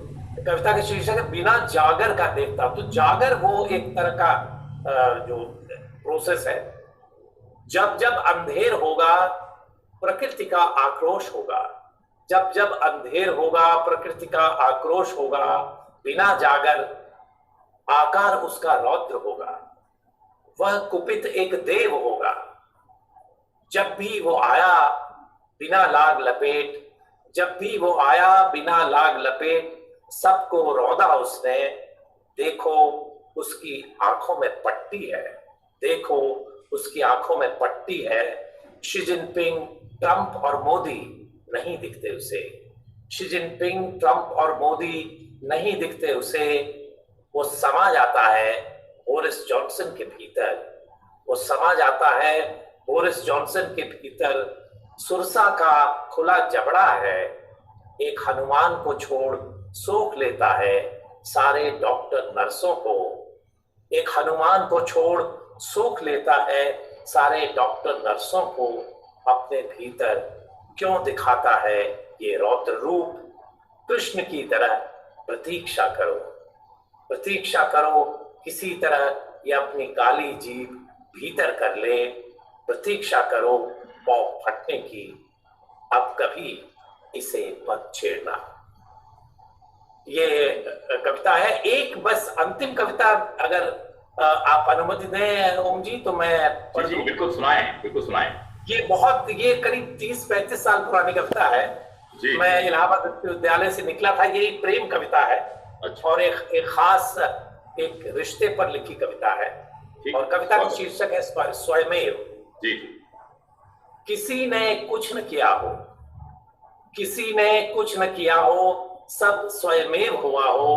कविता के शीर्षक है बिना जागर का देवता। तो जागर वो एक तरह का जो प्रोसेस है। जब जब अंधेर होगा प्रकृति का आक्रोश होगा, जब जब अंधेर होगा प्रकृति का आक्रोश होगा, बिना जागर आकार उसका रौद्र होगा, वह कुपित एक देव होगा। जब भी वो आया बिना लाग लपेट, जब भी वो आया बिना लाग लपेट, सबको रौदा उसने। देखो उसकी आंखों में पट्टी है, देखो उसकी आंखों में पट्टी है। शी जिनपिंग, ट्रंप और मोदी नहीं दिखते उसे, शी जिनपिंग, ट्रंप और मोदी नहीं दिखते उसे। वो समा जाता है बोरिस जॉनसन के भीतर, वो समा जाता है बोरिस जॉनसन के भीतर। सुरसा का खुला जबड़ा है, एक हनुमान को छोड़ सोख लेता है सारे डॉक्टर नर्सों को। एक हनुमान को छोड़ सोख लेता है सारे डॉक्टर नर्सों को। अपने भीतर क्यों दिखाता है ये रौद्र रूप? कृष्ण की तरह प्रतीक्षा करो, प्रतीक्षा करो किसी तरह ये अपनी काली जीभ भीतर कर ले। प्रतीक्षा करो पाँव फटने की, अब कभी इसे मत छेड़ना। ये कविता है। एक बस अंतिम कविता अगर आप अनुमति दें ओम जी, तो मैं पढ़ दूं। बिल्कुल सुनाएं, बिल्कुल सुनाएं। ये करीब 30-35 साल पुरानी कविता है। मैं इलाहाबाद विश्वविद्यालय से निकला था। ये एक प्रेम कविता है। अच्छा। और एक खास एक रिश्ते पर लिखी कविता है। और कविता का शीर्षक है स्वयमेव। जी। किसी ने कुछ न किया हो, किसी ने कुछ न किया हो, सब स्वयमेव हुआ हो,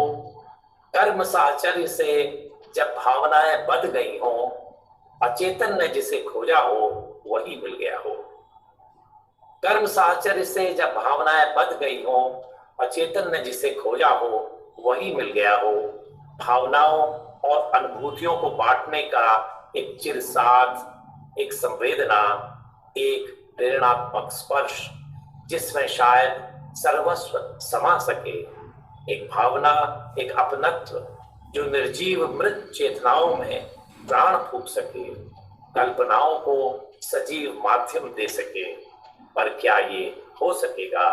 कर्म साहचर्य से जब भावनाएं बद गई हो, अचेतन ने जिसे खोजा हो वही मिल गया हो। कर्म साहचर्य से जब भावनाएं बद गई हो, अचेतन ने जिसे खोजा हो वही मिल गया हो। भावनाओं और अनुभूतियों को बांटने का एक चिरसाध, एक संवेदना, एक प्रेरणात्मक स्पर्श जिसमें शायद सर्वस्व समा सके, एक भावना, एक अपनत्व जो निर्जीव मृत चेतनाओं में प्राण फूंक सके, कल्पनाओं को सजीव माध्यम दे सके। पर क्या ये हो सकेगा?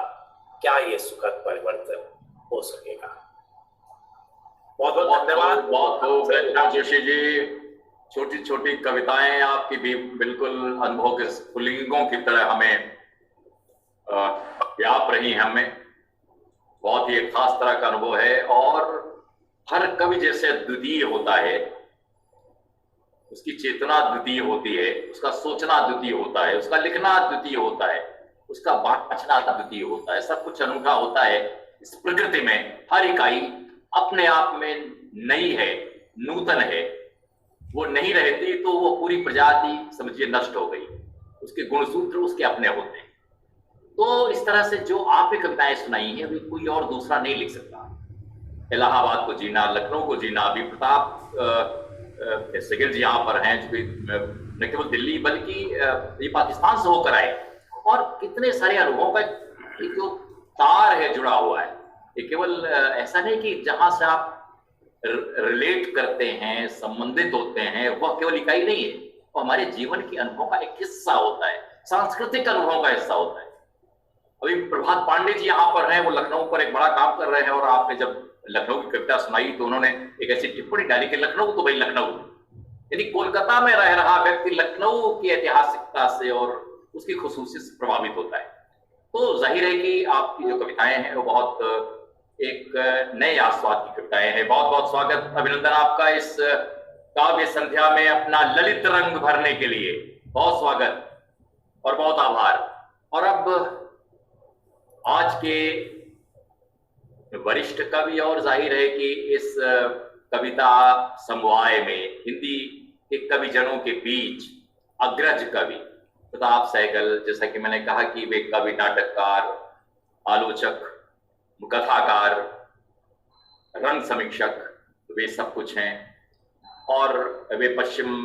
क्या ये सुखद परिवर्तन हो सकेगा? बहुत बहुत धन्यवाद। बहुत खूब रचना जोशी जी, छोटी छोटी कविताएं आपकी भी बिल्कुल अनुभव के स्फुलिंगों की तरह हमें व्याप रही हैं। हमें बहुत ही एक खास तरह का अनुभव है, और हर कवि जैसे द्वितीय होता है, उसकी चेतना द्वितीय होती है, उसका सोचना द्वितीय होता है, उसका लिखना द्वितीय होता है, उसका वाचना द्वितीय होता है। सब कुछ अनूठा होता है इस प्रकृति में। हर इकाई अपने आप में नई है, नूतन है। वो नहीं रहती तो वो पूरी प्रजाति समझिए नष्ट हो गई। उसके गुणसूत्र उसके अपने होते हैं। तो इस तरह से जो आपने कविताएं सुनाई हैं, वे कोई और दूसरा नहीं लिख सकता। इलाहाबाद को जीना, लखनऊ को जीना, अभी प्रताप सेगल जी यहाँ पर हैं, जो न केवल दिल्ली बल्कि ये पाकिस्तान से होकर आए, और कितने सारे अनुभवों का जो तार है जुड़ा हुआ है। ये केवल ऐसा नहीं कि जहां से आप रिलेट करते हैं, संबंधित होते हैं, वह केवल इकाई नहीं है, वो हमारे जीवन के अनुभव का एक हिस्सा होता है, सांस्कृतिक अनुभव का हिस्सा होता है। अभी प्रभात पांडे जी यहाँ पर हैं, वो लखनऊ पर एक बड़ा काम कर रहे हैं, और आपने जब लखनऊ की कविता सुनाई तो उन्होंने एक ऐसी टिप्पणी डाली कि लखनऊ तो भाई लखनऊ, यानी कोलकाता में रह रहा व्यक्ति लखनऊ की ऐतिहासिकता से और उसकी खुसूसियत से प्रभावित होता है। तो जाहिर है कि आपकी जो कविताएं हैं वो बहुत एक नए आस्वाद की कविताएं हैं। बहुत बहुत स्वागत, अभिनंदन आपका इस काव्य संध्या में अपना ललित रंग भरने के लिए। बहुत स्वागत और बहुत आभार। और अब आज के वरिष्ठ कवि, और जाहिर है कि इस कविता समवाय में हिंदी के कविजनों के बीच अग्रज कवि प्रताप सहगल, जैसा कि मैंने कहा कि वे कवि, नाटककार, आलोचक, कथाकार, रंग समीक्षक, वे सब कुछ हैं। और वे पश्चिम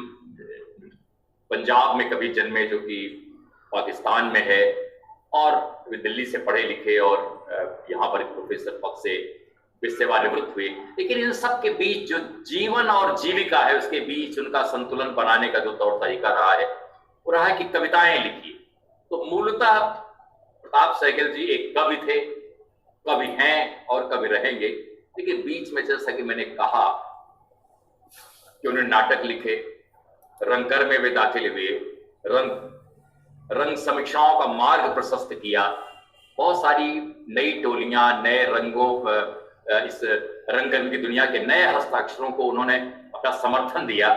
पंजाब में कभी जन्मे, जो कि पाकिस्तान में है, और वे दिल्ली से पढ़े लिखे और यहाँ पर प्रोफेसर पद से वे सेवानिवृत्त हुए। लेकिन इन सब के बीच जो जीवन और जीविका है, उसके बीच उनका संतुलन बनाने का जो तौर तरीका रहा है, वो रहा है कि कविताएं लिखी। तो मूलतः प्रताप सहगल जी एक कवि थे, कवि हैं और कवि रहेंगे। लेकिन बीच में जैसा कि मैंने कहा कि उन्होंने नाटक लिखे, रंगकर में वे दाखिल हुए, रंग समीक्षाओं का मार्ग प्रशस्त किया, बहुत सारी नई टोलियां, नए रंगों, इस रंगन की दुनिया के नए हस्ताक्षरों को उन्होंने अपना समर्थन दिया।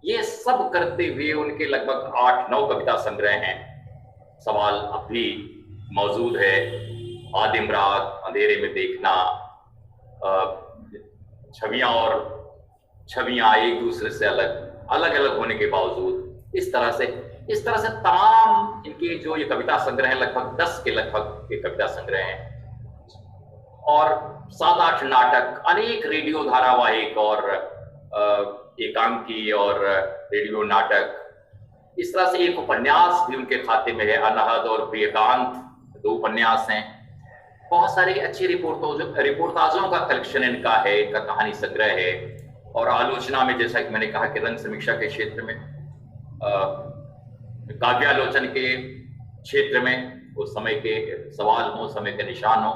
ये सब करते हुए उनके लगभग 8-9 कविता संग्रह हैं। सवाल अब भी मौजूद है, आदिम रात, अंधेरे में देखना, छवियां और छवियां एक दूसरे से अलग अलग होने के बावजूद, इस तरह से तमाम इनके जो ये कविता संग्रह हैं, लगभग 10 के लगभग ये कविता संग्रह हैं, और 7-8 नाटक, अनेक रेडियो धारावाहिक और एकांकी और रेडियो नाटक। इस तरह से एक उपन्यास भी उनके खाते में है, अनहद और प्रियकांत, 2 उपन्यास हैं। बहुत सारे अच्छे रिपोर्टाजों का कलेक्शन इनका है, इनका कहानी संग्रह है। और आलोचना में, जैसा कि मैंने कहा कि रंग समीक्षा के क्षेत्र में, काव्यालोचन के क्षेत्र में, उस समय के सवाल हो, समय के निशान हो,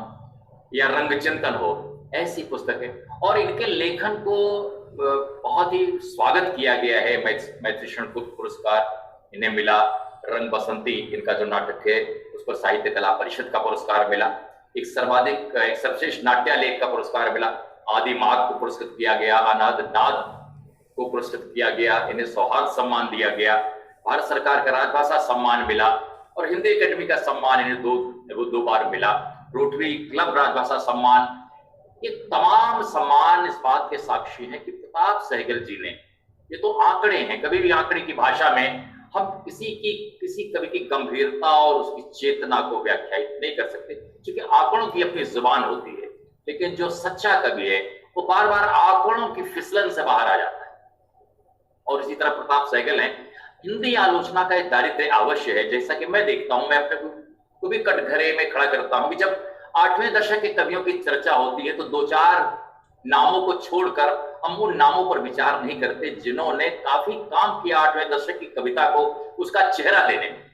या रंग चिंतन हो, ऐसी पुस्तकें। और इनके लेखन को बहुत ही स्वागत किया गया है। मैत्रीक्षण पुरस्कार इन्हें मिला, रंग बसंती इनका जो नाटक है उस पर साहित्य कला परिषद का पुरस्कार मिला, एक सर्वश्रेष्ठ नाट्यालेख का पुरस्कार मिला, आदि माघ को पुरस्कृत किया गया, अनाद नाद को पुरस्कृत किया गया, इन्हें सौहार्द सम्मान दिया गया, भारत सरकार का राजभाषा सम्मान मिला, और हिंदी अकेडमी का सम्मान इन्हें दो बार मिला। रोटरी क्लब राजभाषा सम्मान, ये तमाम सम्मान इस बात के साक्षी हैं कि प्रताप सहगल जी ने, ये तो आंकड़े हैं, कभी भी आंकड़े की भाषा में हम किसी कवि की गंभीरता और उसकी चेतना को व्याख्यायित नहीं कर सकते, क्योंकि आंकड़ों की अपनी जुबान होती है। लेकिन जो सच्चा कवि है वो बार बार आंकड़ों की फिसलन से बाहर आ जाता है। और इसी तरह प्रताप सहगल हैं। हिंदी आलोचना का एक दारिद्र्य अवश्य है, जैसा कि मैं देखता हूं, मैं अपने को भी कटघरे में खड़ा करता हूं कि जब 8वें दशक के कवियों की चर्चा होती है तो 2-4 नामों को छोड़कर हम उन नामों पर विचार नहीं करते जिन्होंने काफी काम किया 8वें दशक की कविता को उसका चेहरा देने में।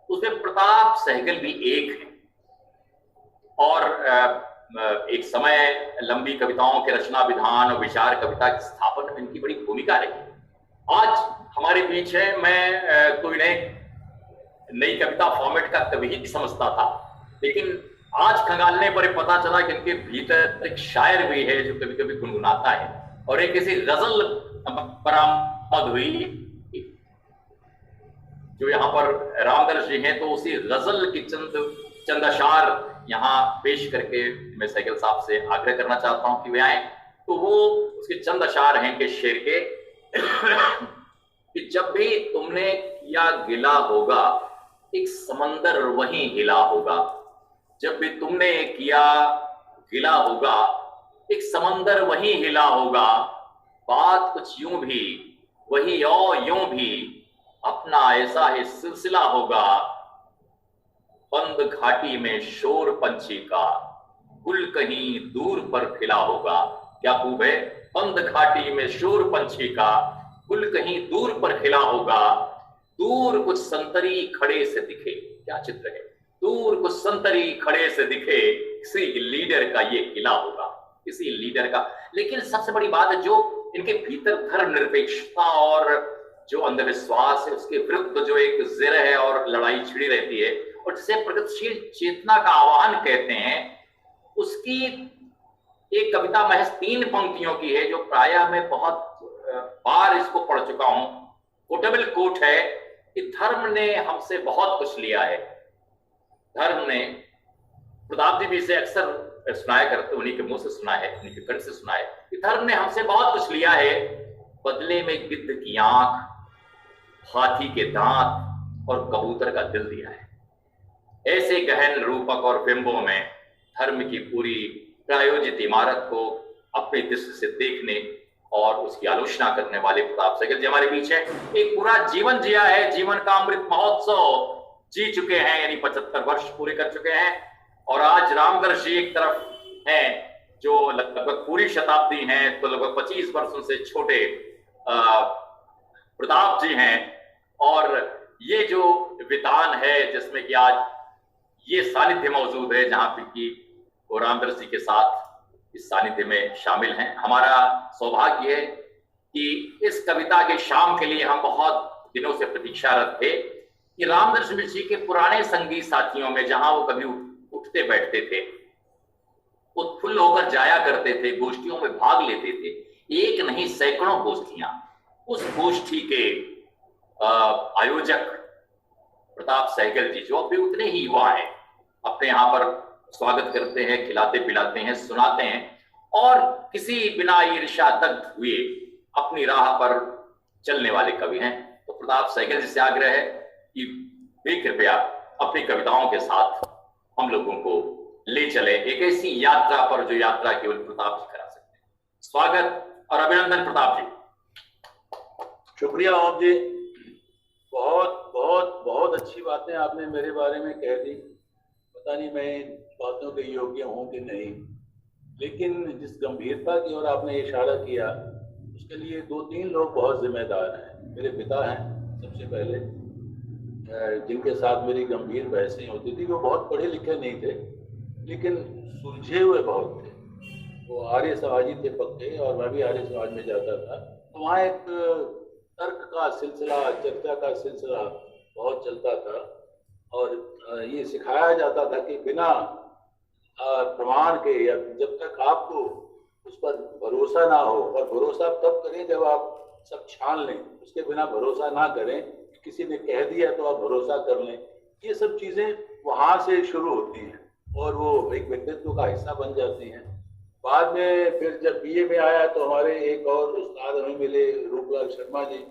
उसमें प्रताप सहगल भी एक है। और एक समय लंबी कविताओं के रचना विधान और विचार कविता की स्थापना में इनकी बड़ी भूमिका रही। आज हमारे बीच है, मैं कोई नई कविता फॉर्मेट का कवि ही समझता था, लेकिन आज खंगालने पर पता चला कि इनके भीतर एक शायर भी है जो कभी कभी गुनगुनाता है। और एक ऐसी गजल बरामद हुई जो यहाँ पर रामदर्श जी हैं, तो उसी गजल की चंद अशार यहाँ पेश करके मैं सहगल साहब से आग्रह करना चाहता हूं कि वे आए। तो वो उसके चंद अशार हैं कि शेर के कि जब भी तुमने किया गिला होगा एक समंदर वहीं हिला होगा, जब भी तुमने किया गिला होगा एक समंदर वहीं हिला होगा, बात कुछ यूं भी वही और यूं भी अपना ऐसा ही सिलसिला होगा, बंद घाटी में शोर पंछी का गुल कहीं दूर पर खिला होगा। क्या खूब है, बंद घाटी में शोर पंछी का गुल कहीं दूर पर खिला होगा, दूर कुछ संतरी खड़े से दिखे। क्या चित्र है, दूर कुछ संतरी खड़े से दिखे, किसी लीडर का ये किला होगा, किसी लीडर का। लेकिन सबसे बड़ी बात है जो इनके भीतर धर्मनिरपेक्षता और जो अंधविश्वास है उसके विरुद्ध जो एक जिर है और लड़ाई छिड़ी रहती है, और जिसे प्रगतिशील चेतना का आह्वान कहते हैं, उसकी एक कविता महज 3 पंक्तियों की है जो प्रायः मैं बहुत बार इसको पढ़ चुका हूं। कोटेबल कोट है कि धर्म ने हमसे बहुत कुछ लिया है। धर्म ने, प्रताप जी भी इसे अक्सर सुनाया करते, उन्हीं के मुंह से सुना है, उन्हीं के कंठ से सुना है कि धर्म ने हमसे बहुत कुछ लिया है, बदले में गिद्ध की आंख, हाथी के दांत और कबूतर का दिल दिया है। ऐसे गहन रूपक और बिंबों में धर्म की पूरी प्रायोजित इमारत को अपनी दृष्टि से देखने और उसकी आलोचना करने वाले प्रताप सहगल जी हमारे बीच है। एक पूरा जीवन जिया है, जीवन का अमृत महोत्सव जी चुके हैं, यानी 75 वर्ष पूरे कर चुके हैं। और आज रामदर्श जी एक तरफ हैं जो लगभग पूरी शताब्दी हैं, तो लगभग 25 वर्षों से छोटे प्रताप जी हैं। और ये जो वितान है जिसमें कि आज ये सानिध्य मौजूद है, जहां पे कि वो रामदर्श जी के साथ इस सानिध्य में शामिल हैं। हमारा सौभाग्य है कि इस कविता के शाम के लिए हम बहुत दिनों से प्रतीक्षारत थे कि रामदर्श जी के पुराने संगीत साथियों में जहां वो कभी उठते बैठते थे, उत्फुल्ल होकर जाया करते थे, गोष्ठियों में भाग लेते थे, एक नहीं सैकड़ों गोष्ठियां। उस गोष्ठी के आयोजक प्रताप सहगल जी जो अभी उतने ही युवा हैं, अपने यहाँ पर स्वागत करते हैं, खिलाते पिलाते हैं, सुनाते हैं और किसी बिना ईर्ष्या दग्ध हुए अपनी राह पर चलने वाले कवि हैं। तो प्रताप सहगल जी से आग्रह है कि वे कृपया अपनी कविताओं के साथ हम लोगों को ले चले एक ऐसी यात्रा पर जो यात्रा केवल प्रताप जी करा सकते हैं। स्वागत और अभिनंदन प्रताप जी। शुक्रिया आप जी, बहुत बहुत बहुत अच्छी बातें आपने मेरे बारे में कह दी। पता नहीं मैं इन बातों के योग्य हूँ कि नहीं, लेकिन जिस गंभीरता की ओर आपने इशारा किया उसके लिए 2-3 लोग बहुत जिम्मेदार हैं। मेरे पिता हैं सबसे पहले, जिनके साथ मेरी गंभीर बहसें होती थी। वो बहुत पढ़े लिखे नहीं थे लेकिन सुलझे हुए बहुत थे। वो आर्य समाजी थे पक्के, और मैं भी आर्य समाज में जाता था। तो वहाँ एक तर्क का सिलसिला, चर्चा का सिलसिला बहुत चलता था, और ये सिखाया जाता था कि बिना प्रमाण के, या जब तक आपको उस पर भरोसा ना हो, और भरोसा तब करें जब आप सब छान लें, उसके बिना भरोसा ना करें, किसी ने कह दिया तो आप भरोसा कर लें। ये सब चीज़ें वहाँ से शुरू होती हैं। और वो एक व्यक्तित्व का हिस्सा बन जाती हैं। बाद में फिर जब बीए में आया तो हमारे एक और उस्ताद हमें मिले, रूपलाल शर्मा जी।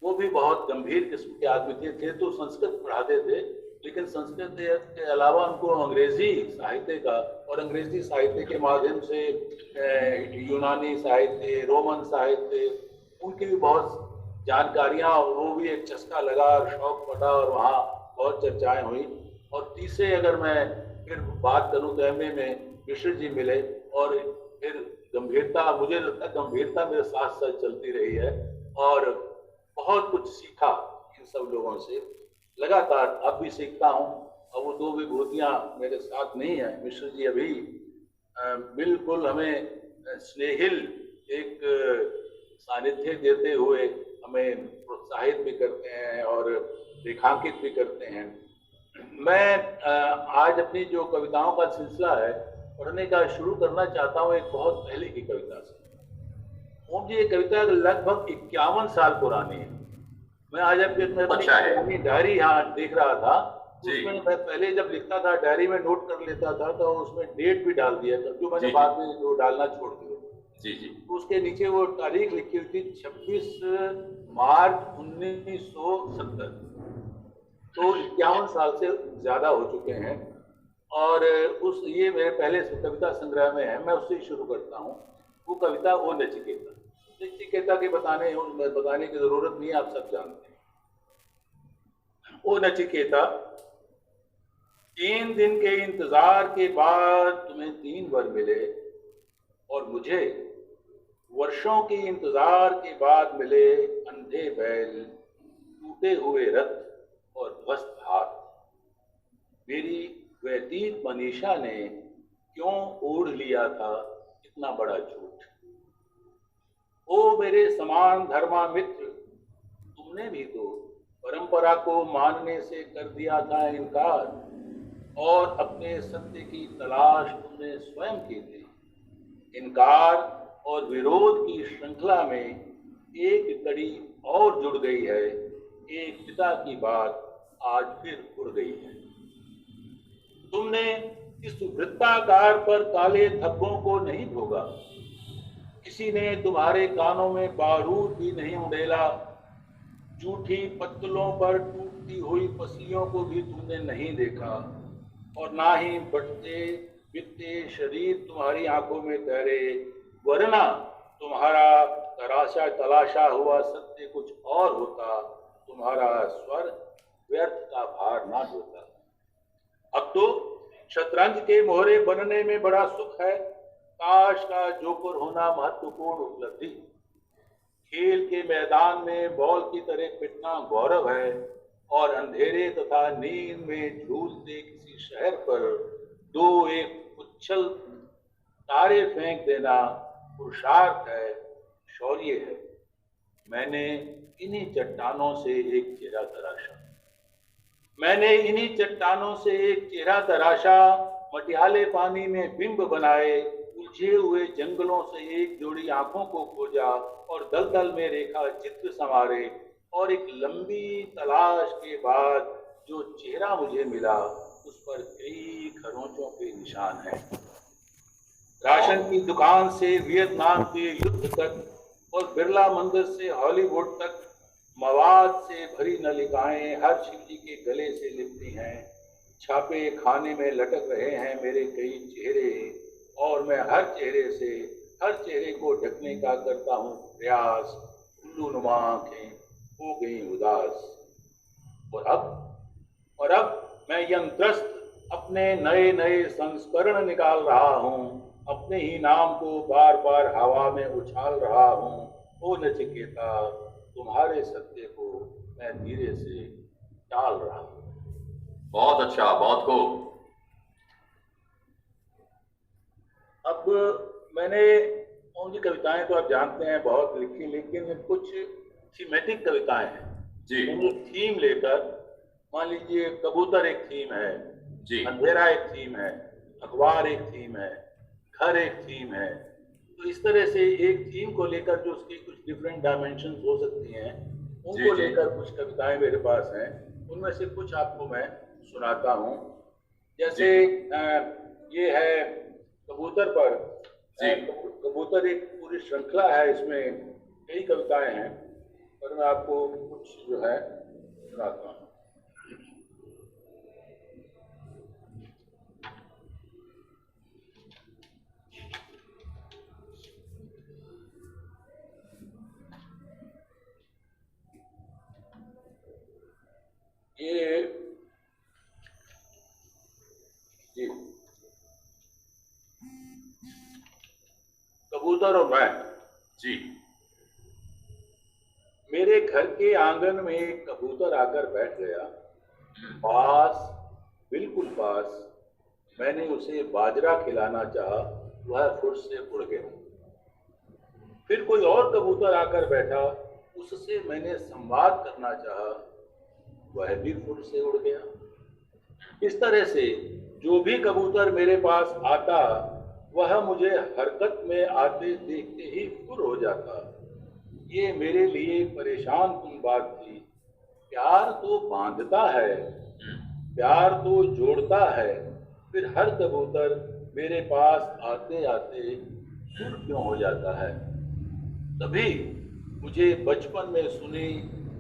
वो भी बहुत गंभीर किस्म के आदमी थे तो संस्कृत पढ़ाते थे, लेकिन संस्कृत के अलावा उनको अंग्रेजी साहित्य का और अंग्रेजी साहित्य के माध्यम से यूनानी साहित्य, रोमन साहित्य, उनकी भी बहुत जानकारियां, वो भी एक चस्का लगा और शौक पड़ा और वहाँ बहुत चर्चाएं हुई। और तीसरे अगर मैं फिर बात करूँ तो एमए में मिश्र जी मिले और फिर गंभीरता, मुझे लगता है गंभीरता मेरे साथ साथ चलती रही है और बहुत कुछ सीखा इन सब लोगों से लगातार, अब भी सीखता हूँ। और वो दो विभूतियाँ मेरे साथ नहीं है। मिश्र जी अभी बिल्कुल हमें स्नेहिल एक सानिध्य देते हुए हमें प्रोत्साहित भी करते हैं और रेखांकित भी करते हैं। मैं आज अपनी जो कविताओं का सिलसिला है पढ़ने का शुरू करना चाहता हूँ एक बहुत पहले की कविता से। ओम जी, ये कविता लगभग 51 साल पुरानी है। मैं आज अपनी डायरी यहाँ देख रहा था, उसमें मैं पहले जब लिखता था डायरी में नोट कर लेता था तो उसमें डेट भी डाल दिया था, जो मैंने बाद में जो डालना छोड़ दिया। जी जी। उसके नीचे वो तारीख लिखी हुई थी 26 मार्च 1970। तो 51 साल से ज्यादा हो चुके हैं। और उस ये मेरे पहले कविता संग्रह में है, मैं उससे ही शुरू करता हूँ। वो कविता ओ नचिकेता। नचिकेता के बताने की जरूरत नहीं है, आप सब जानते हैं। ओ नचिकेता, 3 दिन के इंतजार के बाद तुम्हें 3 वर मिले और मुझे वर्षों के इंतजार के बाद मिले अंधे बैल, टूटे हुए रथ और ध्वस्त हाथ। मेरी व्यतीत मनीषा ने क्यों ओढ़ लिया था इतना बड़ा झूठ। ओ मेरे समान धर्मामित्र, तुमने भी तो परंपरा को मानने से कर दिया था इनकार और अपने सत्य की तलाश तुमने स्वयं की थी। इनकार और विरोध की श्रृंखला में एक कड़ी और जुड़ गई है। एक पिता की बात आज फिर उड़ गई है। तुमने इस वृत्ताकार पर काले धब्बों को नहीं भोगा, किसी ने तुम्हारे कानों में बारूद भी नहीं उड़ेला। झूठी पत्तलों पर टूटती हुई पसलियों को भी तुमने नहीं देखा और ना ही बढ़ते बिकते शरीर तुम्हारी आंखों में तैरे, वरना तुम्हारा तलाशा हुआ सत्य कुछ और होता, तुम्हारा स्वर व्यर्थ का भार ना ढोता। अब तो शतरंज के मोहरे बनने में बड़ा सुख है, काश का जोकर होना महत्वपूर्ण उपलब्धि। खेल के मैदान में बॉल की तरह पिटना गौरव है और अंधेरे तथा नींद में झूलते किसी शहर पर 2-1 उच्छल तारे फेंक देना पुरुषार्थ है, शौर्य है। मैंने इन्हीं चट्टानों से एक चेहरा तराशा, मैंने इन्हीं चट्टानों से एक चेहरा तराशा। मटियाले पानी में बिंब बनाए, उलझे हुए जंगलों से एक जोड़ी आंखों को खोजा और दलदल में रेखा चित्र संवारे। और एक लंबी तलाश के बाद जो चेहरा मुझे मिला उस पर कई खरोंचों के निशान हैं। राशन की दुकान से वियतनाम के युद्ध तक और बिरला मंदिर से हॉलीवुड तक मवाद से भरी नलिकाएं हर शिवजी के गले से लिपटी हैं। छापे खाने में लटक रहे हैं मेरे कई चेहरे और मैं हर चेहरे को ढकने का करता हूँ प्रयास। उल्लू नुमा आंखें हो गई उदास। और अब मैं यंत्रस्त अपने नए नए संस्करण निकाल रहा हूँ, अपने ही नाम को बार बार हवा में उछाल रहा हूँ। ओ नचिकेता, तुम्हारे सत्य को मैं धीरे से टाल रहा हूँ। बहुत अच्छा, बहुत खूब। अब मैंने उनकी कविताएं तो आप जानते हैं बहुत लिखी, लेकिन कुछ थीमेटिक कविताएं हैं जी। थीम लेकर, मान लीजिए कबूतर एक थीम है जी, अंधेरा एक थीम है, अखबार एक थीम है, घर एक थीम है। तो इस तरह से एक थीम को लेकर जो उसकी कुछ डिफरेंट डायमेंशन हो सकती हैं, उनको लेकर कुछ कविताएं मेरे पास हैं। उनमें से कुछ आपको मैं सुनाता हूँ। जैसे ये है कबूतर पर, कबूतर एक पूरी श्रृंखला है, इसमें कई कविताएं हैं, पर मैं आपको कुछ जो है सुनाता हूँ। ये जी कबूतर और मैं। जी। मेरे घर के आंगन में एक कबूतर आकर बैठ गया, पास, बिल्कुल पास। मैंने उसे बाजरा खिलाना चाहा, वह फुर्र से उड़ गया। फिर कोई और कबूतर आकर बैठा, उससे मैंने संवाद करना चाहा, वह भी फुर्र से उड़ गया। इस तरह से जो भी कबूतर मेरे पास आता, वह मुझे हरकत में आते देखते ही फुर्र हो जाता। ये मेरे लिए परेशान कुन बात थी। प्यार तो बांधता है, प्यार तो जोड़ता है, फिर हर कबूतर मेरे पास आते आते फुर्र क्यों हो जाता है। तभी मुझे बचपन में सुनी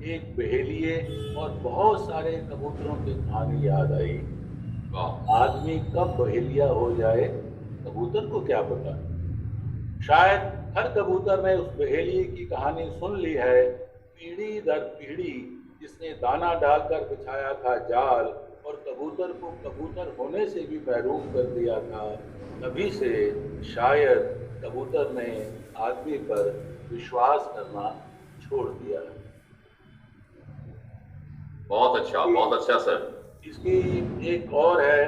एक बहेलिए और बहुत सारे कबूतरों की कहानी याद आई। आदमी कब बहेलिया हो जाए, कबूतर को क्या पता। शायद हर कबूतर ने उस बहेलिए की कहानी सुन ली है, पीढ़ी दर पीढ़ी, जिसने दाना डालकर बिछाया था जाल और कबूतर को कबूतर होने से भी महरूम कर दिया था। तभी से शायद कबूतर ने आदमी पर विश्वास करना छोड़ दिया। बहुत अच्छा सर। इसकी एक और है,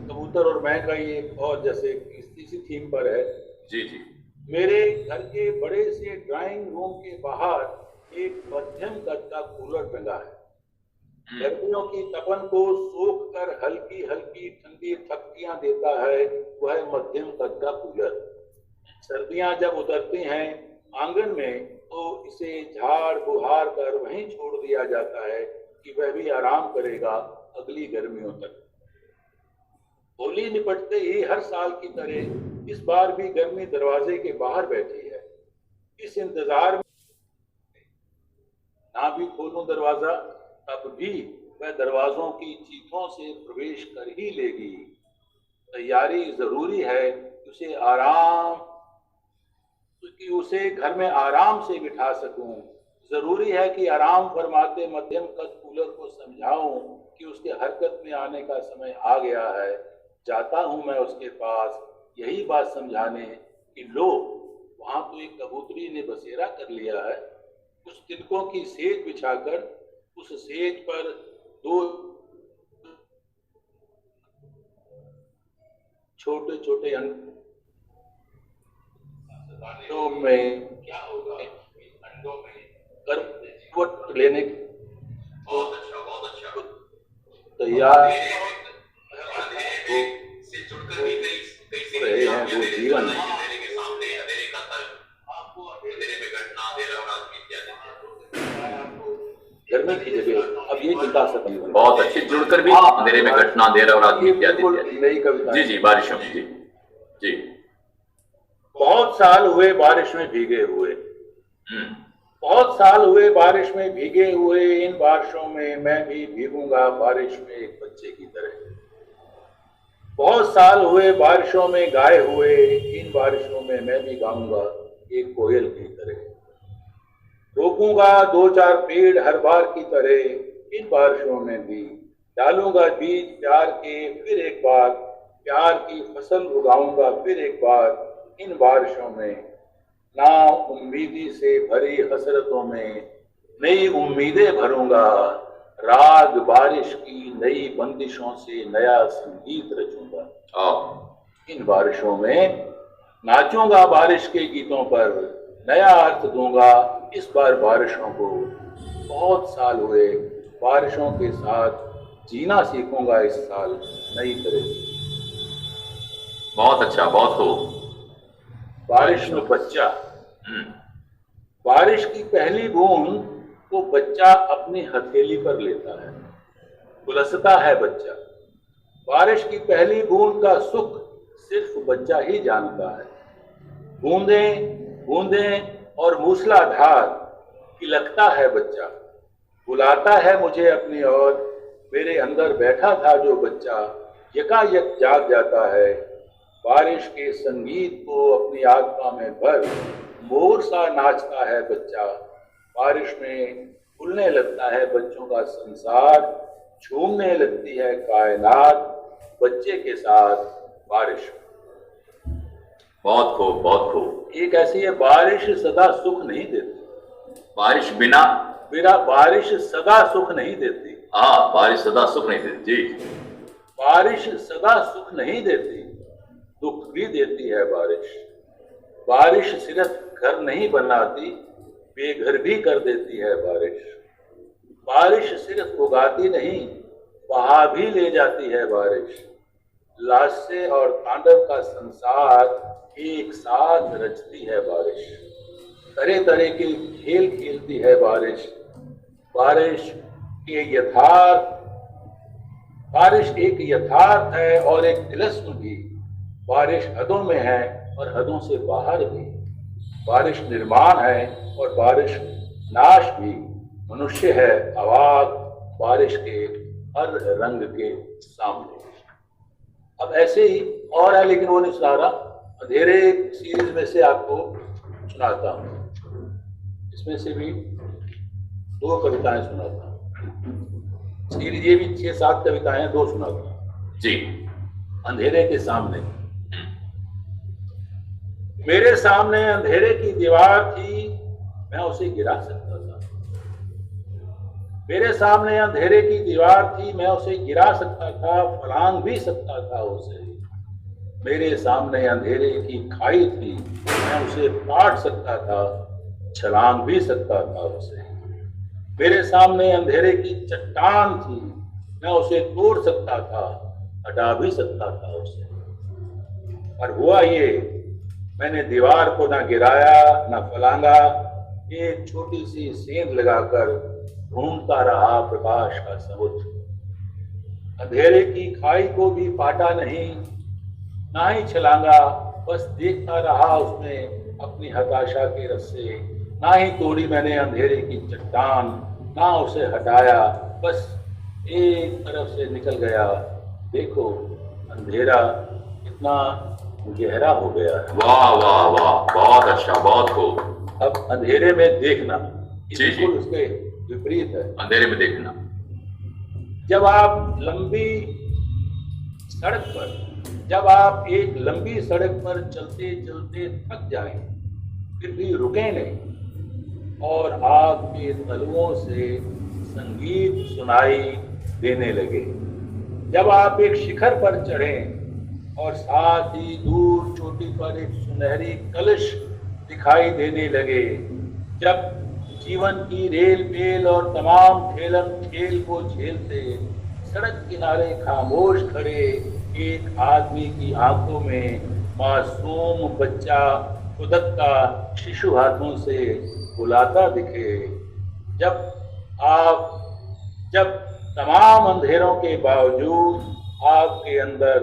कबूतर और मैं का ये एक और, जैसे इसी थीम पर है। जी जी। मेरे घर के बड़े से ड्राइंग रूम के बाहर एक मध्यम कद का कूलर टंगा है। गर्मियों की तपन को सोख कर हल्की हल्की ठंडी थपकियां देता है वह मध्यम कद का कूलर। सर्दियां जब उतरती हैं आंगन में, तो इसे झाड़ बुहार कर वहीं छोड़ दिया जाता है कि वह भी आराम करेगा अगली गर्मियों तक। होली निपटते ही हर साल की तरह इस बार भी गर्मी दरवाजे के बाहर बैठी है। इस इंतजार में ना भी खोलूं दरवाजा, तब भी वह दरवाजों की चीथों से प्रवेश कर ही लेगी। तैयारी जरूरी है कि उसे घर में आराम से बिठा सकूं। जरूरी है कि आराम फरमाते मध्यम कद कूलर को समझाऊं कि उसके हरकत में आने का समय आ गया है। जाता हूं मैं उसके पास यही बात समझाने कि लो, वहां तो एक कबूतरी ने बसेरा कर लिया है। कुछ तिनकों की सेज बिछाकर उस सेज पर दो छोटे छोटे अंडों में क्या होगा, अंडों में करवट लेने बहुत अच्छा तैयार से जुड़कर भी रहे हैं वो जीवन गर्मी की जगह अब ये चिंता सकती है। बहुत अच्छी, जुड़कर भी अंधेरे में घटना दे रहा और आदमी नई कविता। जी जी, बारिशों में। जी जी। बहुत साल हुए बारिश में भीगे हुए, बहुत साल हुए बारिश में भीगे हुए, इन बारिशों में मैं भी भीगूंगा बारिश में एक बच्चे की तरह। बहुत साल हुए बारिशों में गाए हुए, इन बारिशों में मैं भी गाऊंगा एक कोयल की तरह। रोपूंगा दो चार पेड़ हर बार की तरह, इन बारिशों में भी डालूंगा बीज प्यार के फिर एक बार, प्यार की फसल उगाऊंगा फिर एक बार इन बारिशों में। ना उम्मीदी से भरी हसरतों में नई उम्मीदें भरूंगा, राग बारिश की नई बंदिशों से नया संगीत रचूंगा। इन बारिशों में नाचूंगा बारिश के गीतों पर, नया अर्थ दूंगा इस बार बारिशों को। बहुत साल हुए बारिशों के साथ जीना सीखूंगा इस साल नई तरह से। बहुत अच्छा, बहुत खूब। बारिश में बच्चा, बारिश की पहली बूंद को बच्चा अपनी हथेली पर लेता है, उलसता है बच्चा। बारिश की पहली बूंद का सुख सिर्फ बच्चा ही जानता है। बूंदें बूंदें और मूसलाधार किलकता है बच्चा, बुलाता है मुझे अपनी ओर। मेरे अंदर बैठा था जो बच्चा यकायक जाग जाता है। बारिश के संगीत को अपनी आत्मा में भर मोर सा नाचता है बच्चा। बारिश में खुलने लगता है बच्चों का संसार, झूमने लगती है कायनात बच्चे के साथ बारिश। बहुत खूब, बहुत खूब। एक ऐसी है, बारिश सदा सुख नहीं देती। बारिश बिना बारिश सदा सुख नहीं देती। हाँ, बारिश सदा सुख नहीं देती जी। बारिश सदा सुख नहीं देती, दुख भी देती है बारिश। बारिश सिर्फ घर नहीं बनाती, बेघर भी कर देती है बारिश। बारिश सिर्फ उगाती नहीं, बहा भी ले जाती है बारिश। लाशे और तांडव का संसार एक साथ रचती है बारिश। तरह तरह के खेल खेलती है बारिश। बारिश एक यथार्थ है और एक तिलस्म भी। बारिश हदों में है और हदों से बाहर भी। बारिश निर्माण है और बारिश नाश भी। मनुष्य है अवाक बारिश के हर रंग के सामने। अब ऐसे ही और है, लेकिन वो नहीं सुना रहा। अंधेरे सीरीज में से आपको सुनाता हूँ। इसमें से भी 2 कविताएं सुनाता हूँ। सीरीज ये भी 6-7 कविताएं, 2 सुनाता हूँ जी। अंधेरे के सामने। मेरे सामने अंधेरे की दीवार थी, मैं उसे गिरा सकता था। मेरे सामने अंधेरे की दीवार थी, मैं उसे गिरा सकता था, फलांग भी सकता था उसे। मेरे सामने अंधेरे की खाई थी, मैं उसे पाट सकता था, छलांग भी सकता था उसे। मेरे सामने अंधेरे की चट्टान थी, मैं उसे तोड़ सकता था, हटा भी सकता था उसे। और हुआ ये, मैंने दीवार को ना गिराया ना फलांगा, एक छोटी सी सेंध लगाकर ढूंढता रहा प्रकाश का समुद्र। अंधेरे की खाई को भी पाटा नहीं, ना ही छलांगा, बस देखता रहा उसमें अपनी हताशा के रस्से। ना ही तोड़ी मैंने अंधेरे की चट्टान, ना उसे हटाया, बस एक तरफ से निकल गया। देखो अंधेरा कितना गहरा हो गया है। वाह वाह वाह, बहुत अच्छा, बहुत खूब। अब अंधेरे में देखना जी, बिल्कुल उसके विपरीत है। अंधेरे में देखना। जब आप एक लंबी सड़क पर चलते चलते थक जाएं, फिर भी रुके नहीं और आपके तलुओं से संगीत सुनाई देने लगे। जब आप एक शिखर पर चढ़ें और साथ ही दूर चोटी पर एक सुनहरी कलश दिखाई देने लगे। जब जीवन की रेल पेल और तमाम ठेलन खेल को झेलते सड़क किनारे खामोश खड़े एक आदमी की आंखों में मासूम बच्चा खुदकता शिशु हाथों से बुलाता दिखे। जब तमाम अंधेरों के बावजूद आपके अंदर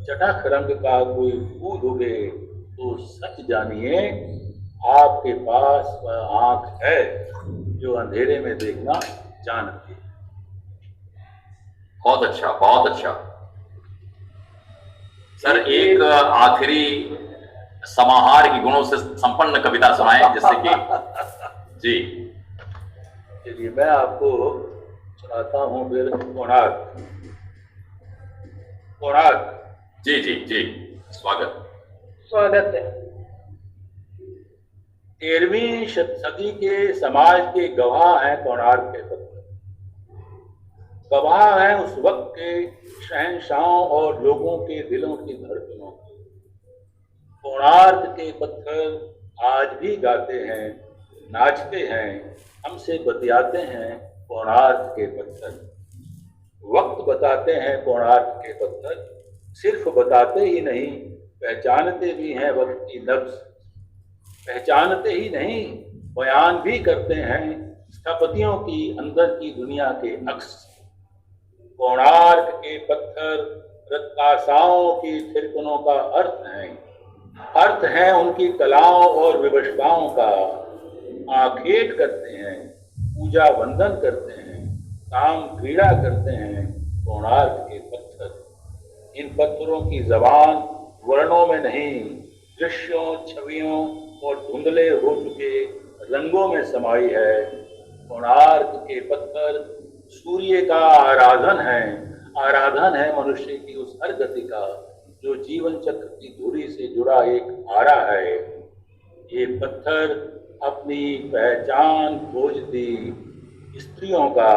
चटख रंग का कोई फूल उगे, तो सच जानिए आपके पास वह आंख है जो अंधेरे में देखना जानती है। बहुत अच्छा, बहुत अच्छा। सर, एक आखिरी समाहार की गुणों से संपन्न कविता सुनाएं, जिससे कि जी। चलिए मैं आपको सुनाता हूँ फिर कोणार्क। जी जी जी, स्वागत है। 13वीं सदी के समाज के गवाह हैं कोणार्क के पत्थर। गवाह हैं उस वक्त के शहंशाहों और लोगों के दिलों की धड़कनों के। कोणार्क के पत्थर आज भी गाते हैं, नाचते हैं, हमसे बतियाते हैं। कोणार्क के पत्थर वक्त बताते हैं। कोणार्क के पत्थर सिर्फ बताते ही नहीं, पहचानते भी हैं वक्त की नब्ज। पहचानते ही नहीं, बयान भी करते हैं स्थपतियों की अंदर की दुनिया के अक्स। कोणार्क के पत्थर रत्तासाओं की थिरकनों का अर्थ है उनकी कलाओं और विवशताओं का। आखेट करते हैं, पूजा वंदन करते हैं, काम क्रीड़ा करते हैं कोणार्क के पत्थर। इन पत्थरों की जबान वर्णों में नहीं, दृश्यों, छवियों और धुंधले हो चुके रंगों में समाई है। कोणार्क के पत्थर सूर्य का आराधन है मनुष्य की उस हर गति का जो जीवन चक्र की धुरी से जुड़ा एक आरा है। ये पत्थर अपनी पहचान खोजती स्त्रियों का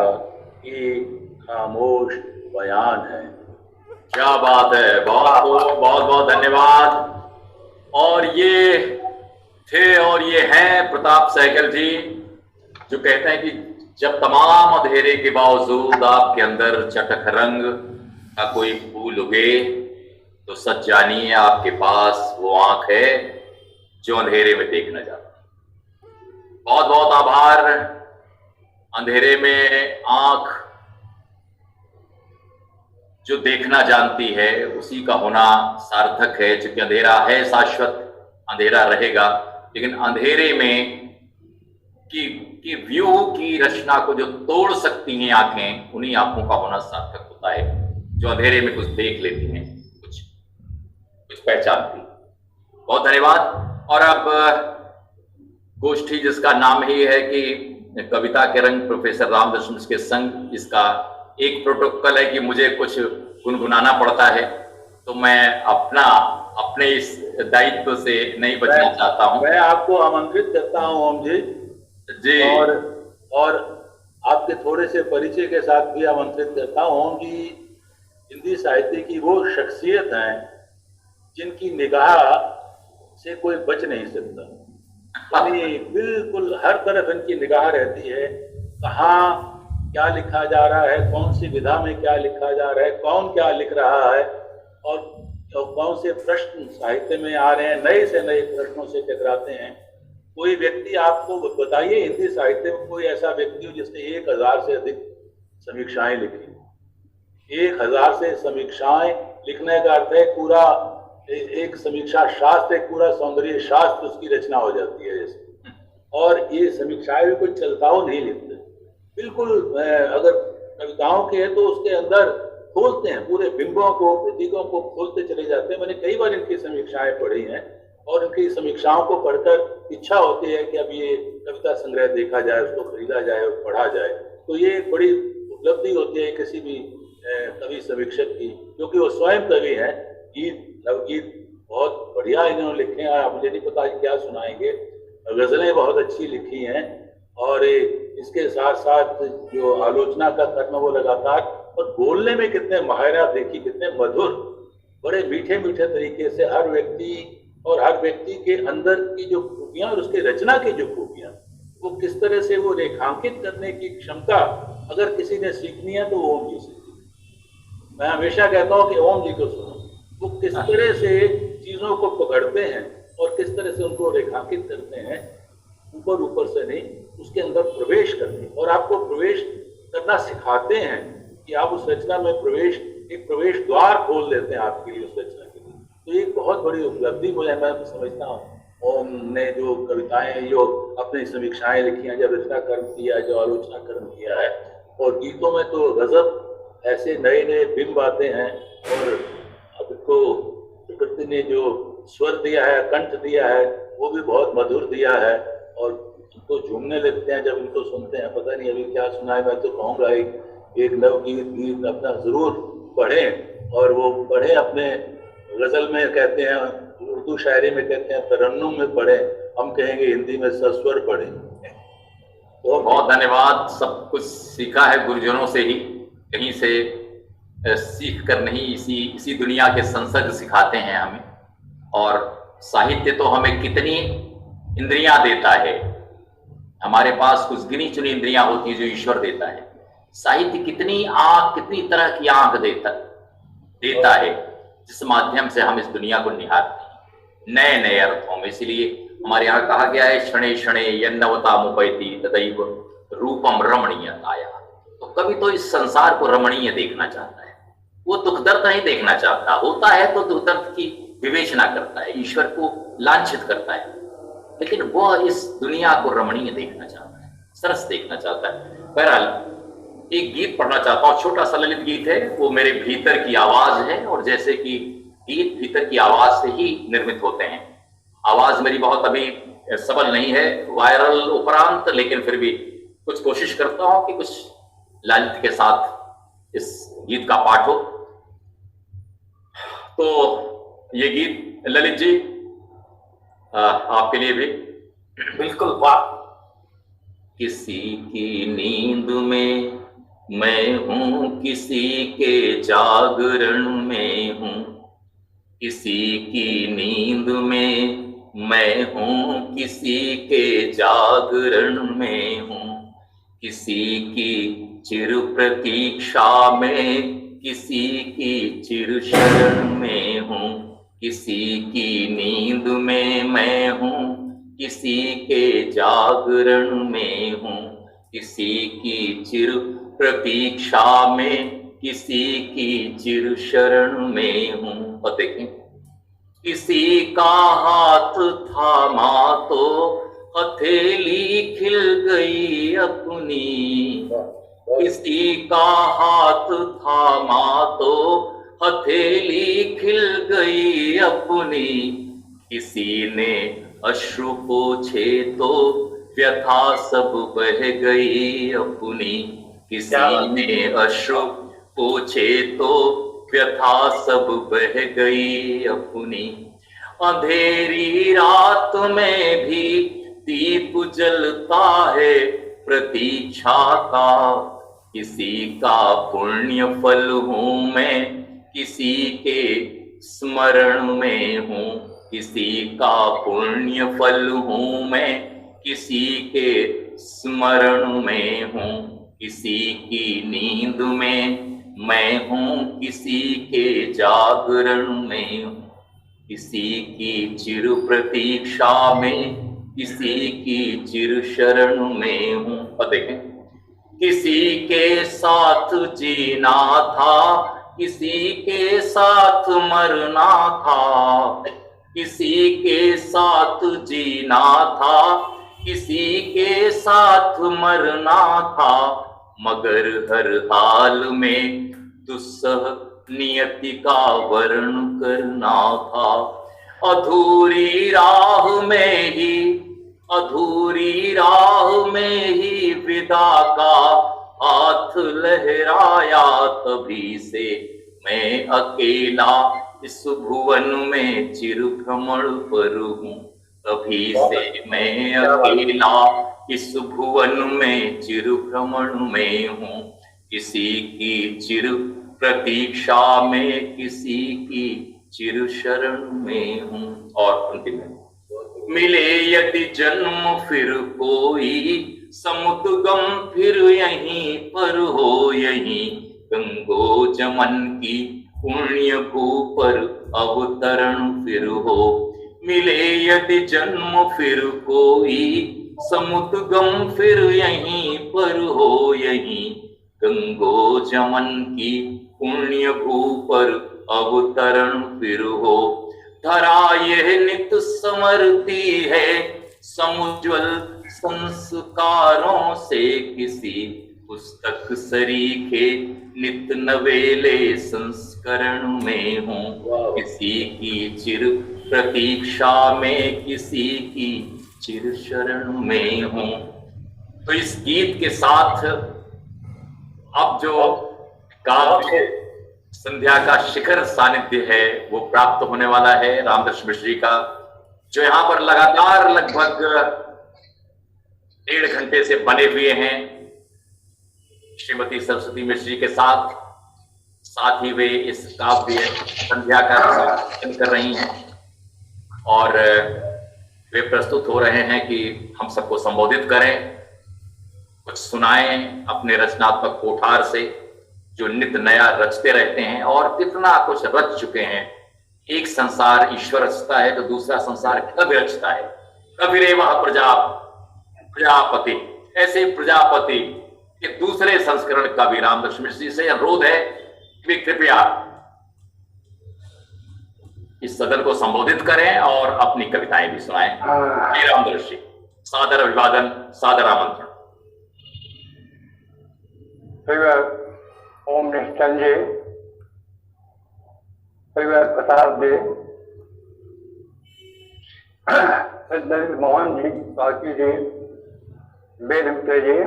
एक खामोश बयान है। क्या बात है, बहुत बहुत धन्यवाद। और ये थे और ये हैं प्रताप सहगल जी, जो कहते हैं कि जब तमाम अंधेरे के बावजूद आपके अंदर चटख रंग का कोई फूल उगे तो सच जानिए आपके पास वो आंख है जो अंधेरे में देखना चाहती है। बहुत बहुत आभार। अंधेरे में आंख जो देखना जानती है उसी का होना सार्थक है, क्योंकि अंधेरा है शाश्वत, अंधेरा रहेगा, लेकिन अंधेरे में की व्यू की रचना को जो तोड़ सकती हैं आंखें, उन्हीं आंखों का होना सार्थक होता है, जो अंधेरे में कुछ देख लेती हैं, कुछ पहचानती। बहुत धन्यवाद। और अब गोष्ठी जिसका नाम ही है कि कविता के रंग प्रोफेसर रामदर्शन मिश्र के संग, इसका एक प्रोटोकॉल है कि मुझे कुछ गुनगुनाना पड़ता है, तो मैं अपने इस दायित्व से नहीं बचना चाहता हूं। मैं आपको आमंत्रित करता हूं ओम जी जी, और आपके थोड़े से परिचय के साथ भी आमंत्रित करता हूं। ओम जी हिंदी साहित्य की वो शख्सियत हैं जिनकी निगाह से कोई बच नहीं सकता। बिल्कुल हर तरफ इनकी निगाह रहती है, कहाँ क्या लिखा जा रहा है, कौन सी विधा में क्या लिखा जा रहा है, कौन क्या लिख रहा है, और कौन से प्रश्न साहित्य में आ रहे हैं, नए से नए प्रश्नों से टकराते हैं। कोई व्यक्ति आपको बताइए हिंदी साहित्य में कोई ऐसा व्यक्ति हो जिसने 1000 से अधिक समीक्षाएं लिखी। 1000 से समीक्षाएं लिखने का अर्थ है पूरा एक समीक्षा शास्त्र, एक पूरा सौंदर्य शास्त्र उसकी रचना हो जाती है जैसे। और ये समीक्षाएं भी कोई चलताओ नहीं लिखते, बिल्कुल अगर कविताओं के है तो उसके अंदर खोलते हैं, पूरे बिंबों को, प्रतीकों को खोलते चले जाते हैं। मैंने कई बार इनकी समीक्षाएं पढ़ी हैं और इनकी समीक्षाओं को पढ़कर इच्छा होती है कि अब ये कविता संग्रह देखा जाए, उसको खरीदा जाए और पढ़ा जाए। तो ये एक बड़ी उपलब्धि होती है किसी भी कवि समीक्षक की, क्योंकि वो स्वयं कवि हैं। गीत, नवगीत बहुत बढ़िया इन्होंने लिखे हैं, मुझे नहीं पता क्या सुनाएंगे। गजलें बहुत अच्छी लिखी हैं और इसके साथ साथ जो आलोचना का कर्म वो लगातार, और बोलने में कितने माहिरात देखी, कितने मधुर, बड़े मीठे मीठे तरीके से हर व्यक्ति के अंदर की जो खूबियां और उसके रचना की जो खूबियां, वो किस तरह से वो रेखांकित करने की क्षमता अगर किसी ने सीखनी है तो वो ओम जी से। मैं हमेशा कहता हूँ कि ओम जी को सुनो, वो किस तरह से चीजों को पकड़ते हैं और किस तरह से उनको रेखांकित करते हैं, ऊपर से नहीं, उसके अंदर प्रवेश करते, और आपको प्रवेश करना सिखाते हैं कि आप उस रचना में एक प्रवेश द्वार खोल देते हैं आपके लिए उस रचना के लिए। तो ये बहुत बड़ी उपलब्धि मैं समझता हूँ। ओम ने जो कविताएं, जो अपनी समीक्षाएं लिखी हैं, जो रचना कर्म किया, जो आलोचना कर्म किया है, और गीतों में तो गजब ऐसे नए नए बिंब आते हैं। और अब तो प्रकृति ने जो स्वर दिया है, कंठ दिया है, वो भी बहुत मधुर दिया है, और उनको झूमने लगते हैं जब इनको सुनते हैं। पता नहीं अभी क्या सुनाए, मैं तो कहूँगा एक नवगीत अपना जरूर पढ़ें, और वो पढ़ें अपने गजल में कहते हैं, उर्दू शायरी में कहते हैं तरन्नुम में पढ़ें, हम कहेंगे हिंदी में सस्वर पढ़ें। तो बहुत धन्यवाद। सब कुछ सीखा है गुरुजनों से ही, कहीं से सीख कर नहीं, इसी दुनिया के संसर्ग सिखाते हैं हमें। और साहित्य तो हमें कितनी इंद्रियां देता है, हमारे पास कुछ गिनी चुनी इंद्रियां होती है जो ईश्वर देता है। साहित्य कितनी तरह की आंख देता है जिस माध्यम से हम इस दुनिया को निहारते हैं नए नए अर्थों में। इसलिए हमारे यहाँ कहा गया है, क्षणे क्षणे यन्नवता मुपैति तदैव रूपम रमणीयताया। तो कभी तो इस संसार को रमणीय देखना चाहता है, वो दुख दर्द नहीं देखना चाहता, होता है तो दुख दर्द की विवेचना करता है, ईश्वर को लांछित करता है, लेकिन वह इस दुनिया को रमणीय देखना चाहता है, सरस देखना चाहता है। बहरहाल एक गीत पढ़ना चाहता हूँ, छोटा सा ललित गीत है, वो मेरे भीतर की आवाज है, और जैसे कि गीत भीतर की आवाज से ही निर्मित होते हैं। आवाज मेरी बहुत अभी सबल नहीं है, वायरल उपरांत, लेकिन फिर भी कुछ कोशिश करता हूं कि कुछ ललित के साथ इस गीत का पाठ हो। तो ये गीत ललित जी आपके लिए भी। बिल्कुल, वाह। किसी की नींद में मैं हूं, किसी के जागरण में हूं, किसी की नींद में मैं हूं, किसी के जागरण में हूं, किसी की चिर प्रतीक्षा में, किसी की चिर शरण में हूं, किसी की नींद में मैं हूं, किसी के जागरण में हूं, किसी की चिर प्रतीक्षा में, किसी की चिर शरण में हूं। और देखें, किसी का हाथ थामा तो हथेली खिल गई अपनी, किसी का हाथ थामा तो हथेली खिल गई अपनी, किसी ने अश्रु पोछे तो व्यथा सब बह गई अपनी, किसी ने अश्रु पोछे तो व्यथा सब बह गई अपनी। अंधेरी रात में भी दीप जलता है प्रतीक्षा का, किसी का पुण्य फल हूं मैं, किसी के स्मरण में हूं, किसी का पुण्य फल हूं मैं, किसी के स्मरण में हूं, किसी की नींद में मैं हूं, किसी के जागरण में हूं, किसी की चिर प्रतीक्षा में, किसी की चिर शरण में हूं। और देखें, किसी के साथ जीना था, किसी के साथ मरना था, किसी के साथ जीना था, किसी के साथ मरना था, मगर हर हाल में दुस्सह नियति का वर्ण करना था। अधूरी राह में ही, अधूरी राह में ही विदा का हाथ लहराया, तभी से मैं अकेला इस भुवन में चिर भ्रमण पर हूँ, तभी से मैं अकेला इस भुवन में चिर भ्रमण में हूँ, किसी की चिर प्रतीक्षा में, किसी की चिर शरण में हूँ। और अंतिम में, मिले यदि जन्म फिर कोई, समुद्गम फिर यहीं पर हो, यहीं गंगो जमन की पुण्य भू पर अवतरण फिर हो। मिले यदि जन्म फिर कोई, समुद्गम फिर यहीं पर हो, यहीं गंगो जमन की पुण्य भू पर अवतरण फिर हो। धरा यह नित समरती है समुज्वल संस्कारों से, किसी पुस्तक सरीखे नित नवेले संस्करण में हूँ, किसी की चिर प्रतीक्षा में, किसी की चिर शरण में हूँ। तो इस गीत के साथ अब जो काव्य संध्या का शिखर सानिध्य है वो प्राप्त होने वाला है रामदर्श मिश्र जी का, जो यहाँ पर लगातार लगभग 1.5 घंटे से बने हुए हैं श्रीमती सरस्वती मिश्र जी के साथ। साथ ही वे इस काव्य संध्या का संचालन कर रही हैं और वे प्रस्तुत हो रहे हैं कि हम सबको संबोधित करें, कुछ सुनाएं अपने रचनात्मक कोठार से, जो नित्य नया रचते रहते हैं और कितना कुछ रच चुके हैं। एक संसार ईश्वर रचता है तो दूसरा संसार कवि रचता है। कवि रे वह प्रजापति, ऐसे प्रजापति के दूसरे संस्करण का भी रामदर्श मिश्र जी से अनुरोध है वे कृपया इस सदन को संबोधित करें और अपनी कविताएं भी सुनाएं। श्री रामदर्श जी, सादर अभिवादन, सादर आमंत्रण। ओम निश्चल जी, प्रताप जी, ललित मोहन जी, बाकी जी, वेद मित्र जी,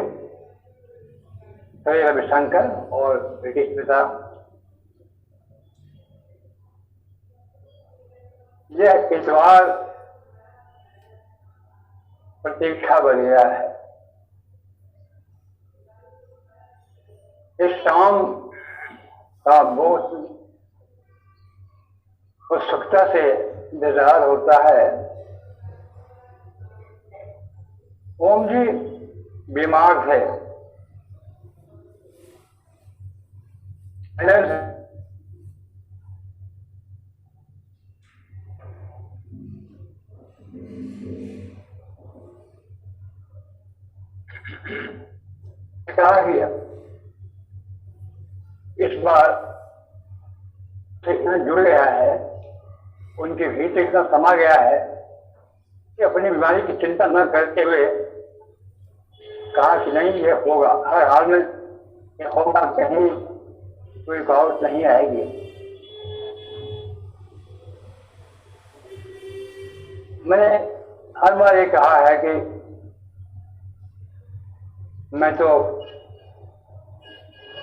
रविशंकर और ब्रिटिश पिता, यह इतवार प्रतीक्षा बन गया है। इस शाम का बहुत उत्सुकता से इंतजार होता है। ओम जी बीमार थे, कहा गया इस बार से इतना जुड़ गया है, उनके भीतर इतना समा गया है कि अपनी बीमारी की चिंता न करते हुए कहा कि नहीं ये होगा, हर हाल में ये होगा, कहीं कोई रुकावट नहीं आएगी। मैंने हर बार ये कहा है कि मैं तो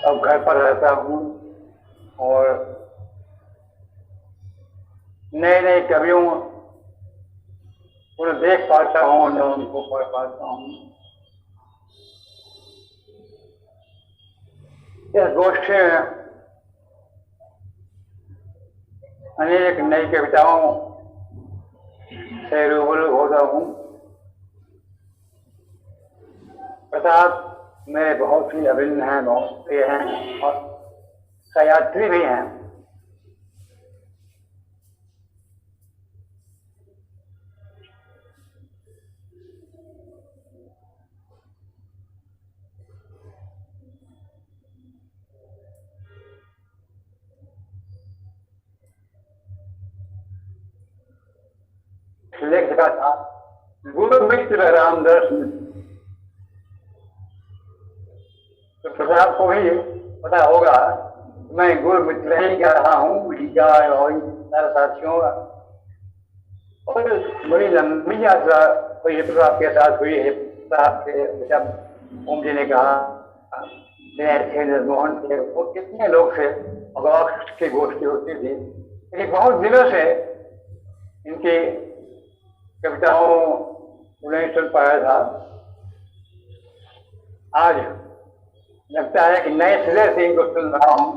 अब घर पर रहता हूँ और नए नए कवियों को देख पाता हूँ, न उनको पढ़ पाता हूँ। इस गोष्ठी में अनेक नई कविताओं से रूबरू होता हूँ। प्रताप मेरे बहुत ही अभिन्न हैं, बहुत प्रिय हैं और सहयात्री भी हैं। लेख लिखा था गुरु मित्र रामदर्श। तो प्रताप को भी पता होगा मैं गुरु मित्र ही कह रहा हूँ, और साथियों का। और बड़ी लंबी यात्रा हुई प्रताप के साथ हुई है। प्रताप के जब ओम जी ने कहा थे, मोहन थे, वो कितने लोग थे, अगवाक्ष की गोष्ठी होती थी। लेकिन बहुत दिनों से इनकी कविताओं को नहीं सुन पाया था। आज लगता है कि नए सिरे से इनको सुन रहा हूँ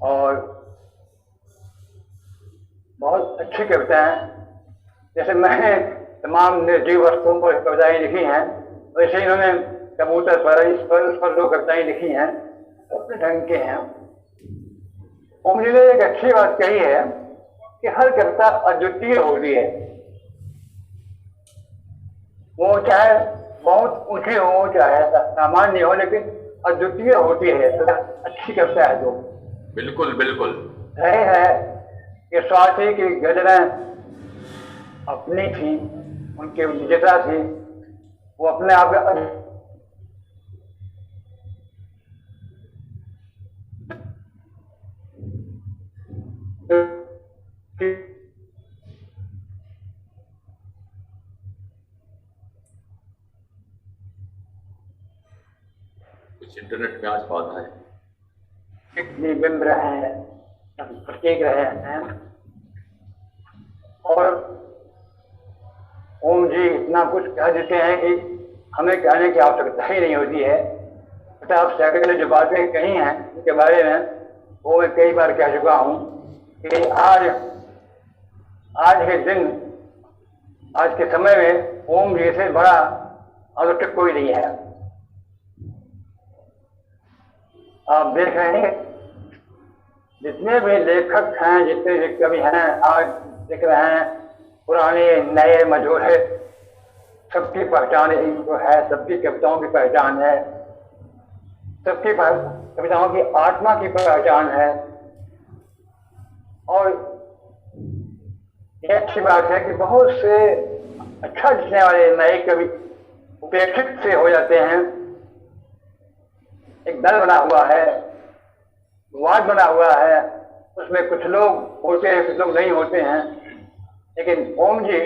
और बहुत अच्छी कविताएं। जैसे मैंने तमाम निर्जीव वस्तुओं पर कविताएं लिखी हैं, वैसे इन्होंने कबूतर पर, इस पर दो कविताएं लिखी हैं, अपने ढंग के हैं। ओम जी ने एक अच्छी बात कही है कि हर कविता अद्वितीय होती है। वो चाहे बहुत ऊंची हो, चाहे सामान्य हो, लेकिन अद्वितीय होती है। तो अच्छी कविता है जो। बिल्कुल बिल्कुल सही है कि स्वाति की गजलें अपनी थी, उनकी निजता थी, वो अपने आप कुछ इंटरनेट में आज बाधा है। कितनी बिंब रहे हैं, प्रतीक रहे हैं। और ओम जी इतना कुछ कह देते हैं कि हमें कहने की आवश्यकता ही नहीं होती है। प्रताप सहगल ने जो बातें कही हैं उनके बारे में वो मैं कई बार कह चुका हूँ कि आज के दिन, आज के समय में ओम जी से बड़ा आवश्यक कोई नहीं है। आप देख रहे हैं जितने भी लेखक हैं, जितने भी कवि हैं, आज देख रहे हैं पुराने नए मजूरे, सबकी पहचान इनको है, सबकी कविताओं की पहचान है। सबकी कविताओं की आत्मा की पहचान है। और यह अच्छी बात है कि बहुत से अच्छा लिखने वाले नए कवि उपेक्षित से हो जाते हैं। एक दल बना हुआ है, वाद बना हुआ है, उसमें कुछ लोग होते हैं, कुछ लोग नहीं होते हैं। लेकिन ओम जी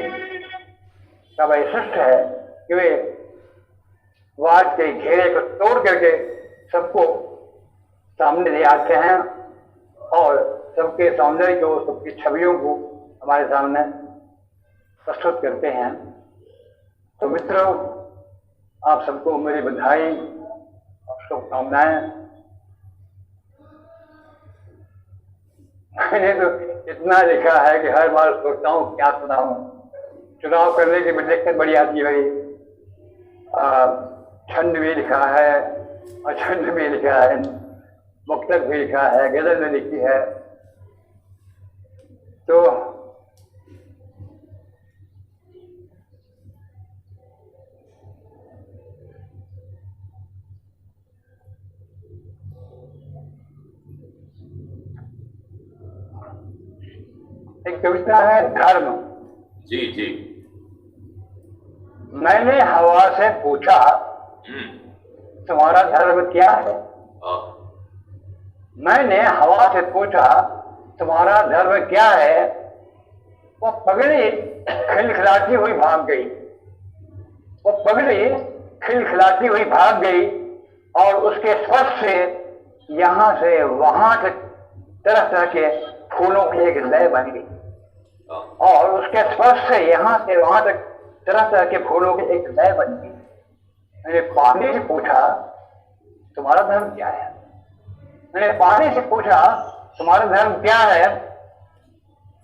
का वैशिष्ट्य है कि वे वाद के घेरे को तोड़ करके सबको सामने ले आते हैं और सबके सौंदर्य को, सबकी छवियों को हमारे सामने प्रस्तुत करते हैं। तो मित्रों, आप सबको मेरी बधाई और शुभकामनाएं। मैंने तो इतना लिखा है कि हर बार सोचता हूँ क्या सुनाऊं। चुनाव करने की दिक्कत बड़ी आती है। छंद भी लिखा है, अछंद भी लिखा है, मुक्तक भी लिखा है, गजल भी लिखी है। तो एक कविता है धर्म। जी जी। मैंने हवा से पूछा तुम्हारा धर्म क्या है। मैंने हवा से पूछा तुम्हारा धर्म क्या है। वो पगड़ी खिलखिलाती हुई भाग गई। वो पगड़ी खिलखिलाती हुई भाग गई और उसके स्पर्श से यहाँ से वहां तक तरह तरह के फूलों की एक लय बन गई। और उसके स्पर्श से यहाँ से वहां तक तरह तरह के फूलों की एक लय बन गई। मैंने पानी से पूछा तुम्हारा धर्म क्या है। मैंने पानी से पूछा तुम्हारा धर्म क्या है।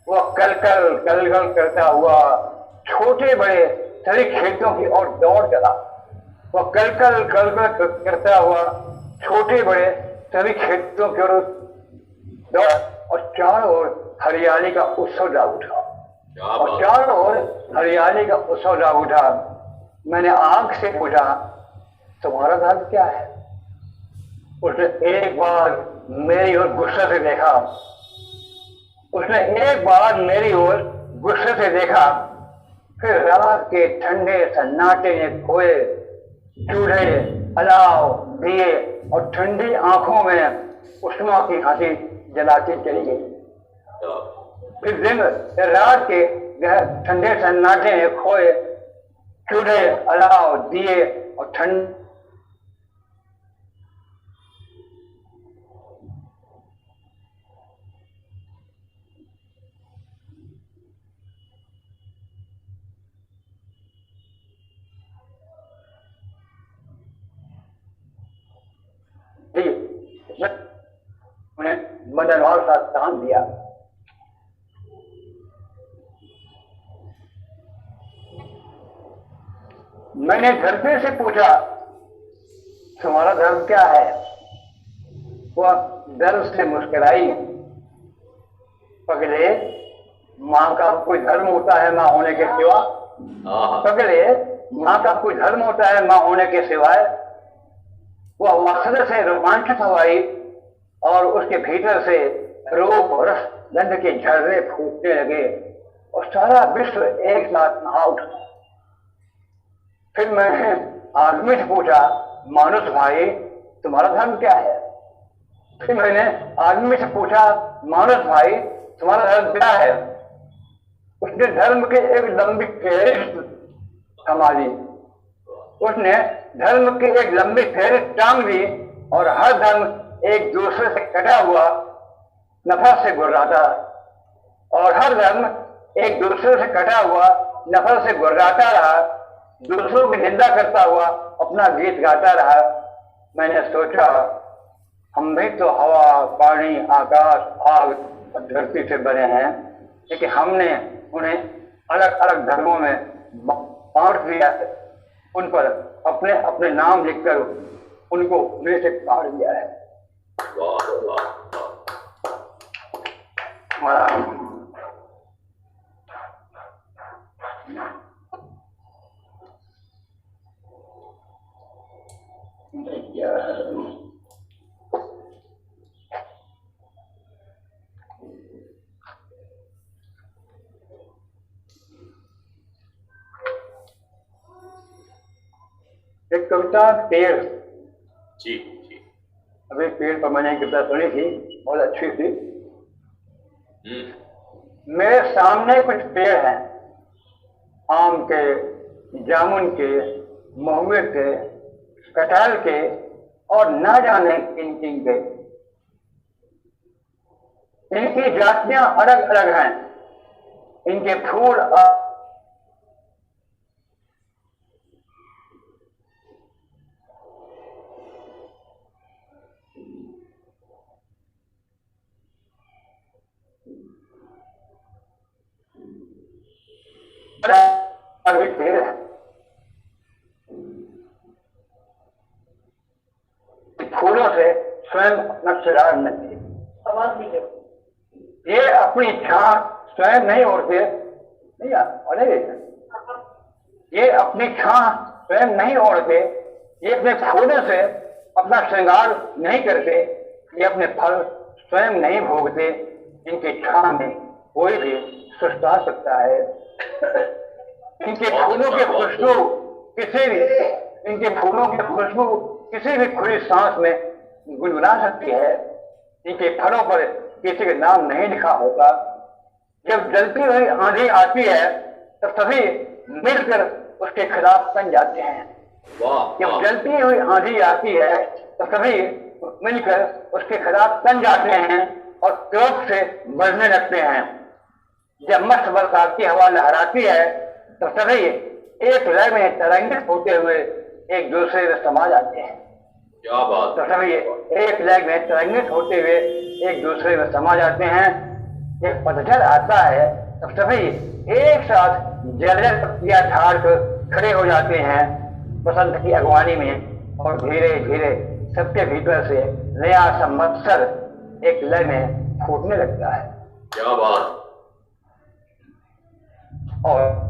वो कल कल कल कल करता हुआ छोटे बड़े सभी खेतों की ओर दौड़ चला। वो कल कल कल कल करता हुआ छोटे बड़े सभी खेतों की ओर दौड़ और चारों ओर हरियाली का उत्सव जा उठा। और चारों ओर हरियाली का उत्सव जा उठा। मैंने आंख से पूछा तुम्हारा धर्म क्या है। उसने एक बार मेरी ओर गुस्से से देखा। उसने एक बार मेरी ओर गुस्से से देखा। फिर रात के ठंडे सन्नाटे में खोए चूल्हे, अलाव, दिए और ठंडी आंखों में उष्मा की हंसी जलाती चली गई। फिर दिन रात के ठंडे सन्नाटे में खोए चूल्हे, अलाव, दिए और ठंड मदनवाल का स्थान दिया। मैंने धरती से पूछा तुम्हारा धर्म क्या है। वह दर्द से मुस्कुराई। पगले माँ का कोई धर्म होता है माँ होने के सिवा। पगले माँ का कोई धर्म होता है माँ होने के सिवाय। वह मकसद से रोमांचित हवाई और उसके भीतर से रूप और रस गंध के झरने फूटने लगे और सारा विश्व एक साथ नहा उठा। फिर मैंने आदमी से पूछा मानुष भाई तुम्हारा धर्म क्या है। फिर मैंने आदमी से पूछा मानुष भाई तुम्हारा धर्म क्या है। उसने धर्म के एक लंबी फेरिस्त थमा दी। उसने धर्म की एक लंबी फेरिस्त टांग दी और हर धर्म एक दूसरे से कटा हुआ नफरत से गुर्राता और हर धर्म एक दूसरे से कटा हुआ नफरत से गुर्राता रहा। दूसरों की निंदा करता हुआ अपना गीत गाता रहा। मैंने सोचा हम भी तो हवा, पानी, आकाश, आग और धरती से बने हैं, लेकिन हमने उन्हें अलग अलग धर्मों में बांट दिया। उन पर अपने अपने नाम लिखकर उनको वे से काट दिया है। एक कविता पेड़, जी जी। अभी पेड़ पर मैंने कविता सुनी थी, बहुत अच्छी थी। मेरे सामने कुछ पेड़ हैं, आम के, जामुन के, महुए के, कटहल के और ना जाने किन किन के। इनकी जातियां अलग अलग हैं, इनके फूल पेड़ है। फूलों से स्वयं अपना श्रृंगार नहीं, ये अपनी छां स्वयं नहीं ओढ़ते, नहीं अरे ये अपनी छां स्वयं नहीं ओढ़ते, ये अपने फूलों से अपना श्रृंगार नहीं करते, ये अपने फल स्वयं नहीं भोगते, इनकी छां में कोई भी सुस्ता सकता है। इनके फूलों की खुशबू किसी भी, इनके फूलों की खुशबू किसी भी खुली सांस में गुनगुना सकती है। इनके फलों पर किसी का नाम नहीं लिखा होता। जब जलती हुई आंधी आती है तब सभी मिलकर उसके खिलाफ बन जाते हैं। जब जलती हुई आंधी आती है तो सभी मिलकर उसके खिलाफ बन जाते हैं और क्रोध से बढ़ने लगते हैं। जब मस्त बरसात की हवा लहराती है तो सभी एक लय में तरंगित होते हुए एक दूसरे में समा जाते हैं। क्या बात। तो सभी एक लय में तरंगित होते हुए एक दूसरे में समा जाते हैं। जब पतझड़ आता है तब सभी एक साथ जर्जर पत्तियां झाड़ कर खड़े हो जाते हैं बसंत की अगवानी में, और धीरे धीरे सबके भीतर से नया संवत्सर एक लय में फूटने लगता है। क्या बात। और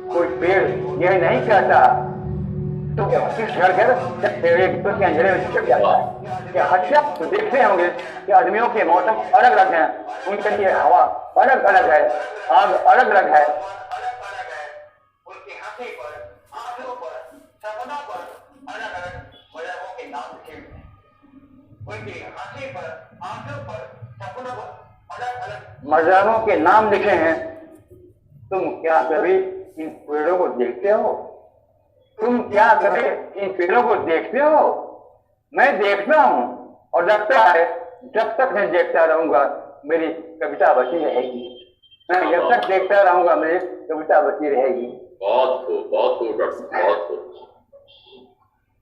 कोई पेड़ यह नहीं कहता तो किस घर घर पेड़ के अंधेरे में छिप जाता है। क्या हत्या तो देखते होंगे कि आदमियों के मौसम अलग अलग हैं, उनके लिए हवा अलग अलग है, आग अलग अलग है। मज़हबों के नाम लिखे हैं। तुम क्या कभी इन पेड़ों को देखते हो? तुम क्या कभी इन पेड़ों को देखते हो? मैं देखता हूँ और लगता है जब तक मैं देखता रहूंगा मेरी कविता बची रहेगी। मैं जब तक देखता रहूंगा मेरी कविता बची रहेगी। बहुत खूब, बहुत खूब डॉक्टर साहब, बहुत खूब,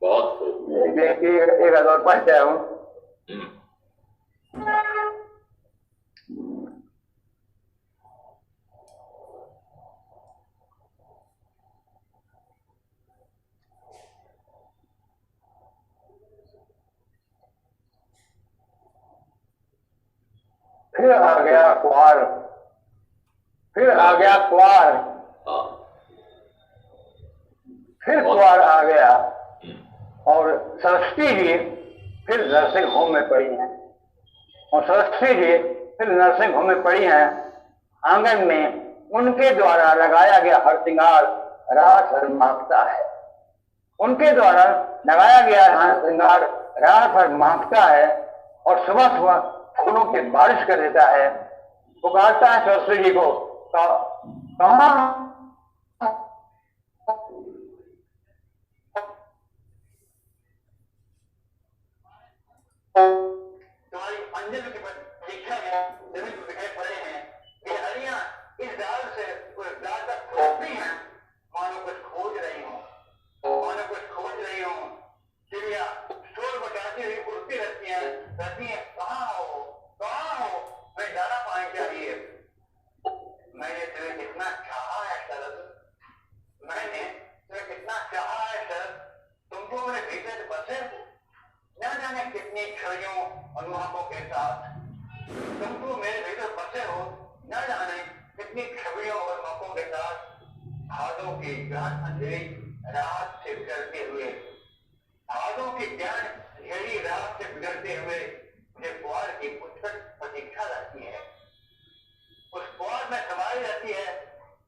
बहुत खूब। एक और पढ़ जाया हूँ। फिर आ गया कुआर, फिर आ गया कुआर, फिर कुआर आ गया और सरस्वती जी फिर नर्सिंग होम में पड़ी हैं, और सरस्वती जी फिर नर्सिंग होम में पड़ी हैं। आंगन में उनके द्वारा लगाया गया हर श्रृंगार रात भर महकता है। उनके द्वारा लगाया गया हर श्रृंगार रात भर महकता है और सुबह सुबह फूलों की बारिश कर देता है। पुकारता है सरस्वती जी को, कहाँ तुम्हारी अंजलि के बाद देखा गया भीतर बसे न जाने कितनी छवियों और महकों के साथ। तुम तो मेरे भीतर बसे हो न जाने कितनी छवियों और महकों के साथ। भादों की ज्ञान अंधेरी रात से गुजरते हुए, भादों की ज्ञान अंधेरी रात से गुजरते हुए मुझे पुआर की उत्कट प्रतीक्षा रहती है। उस पुआर में समाई रहती है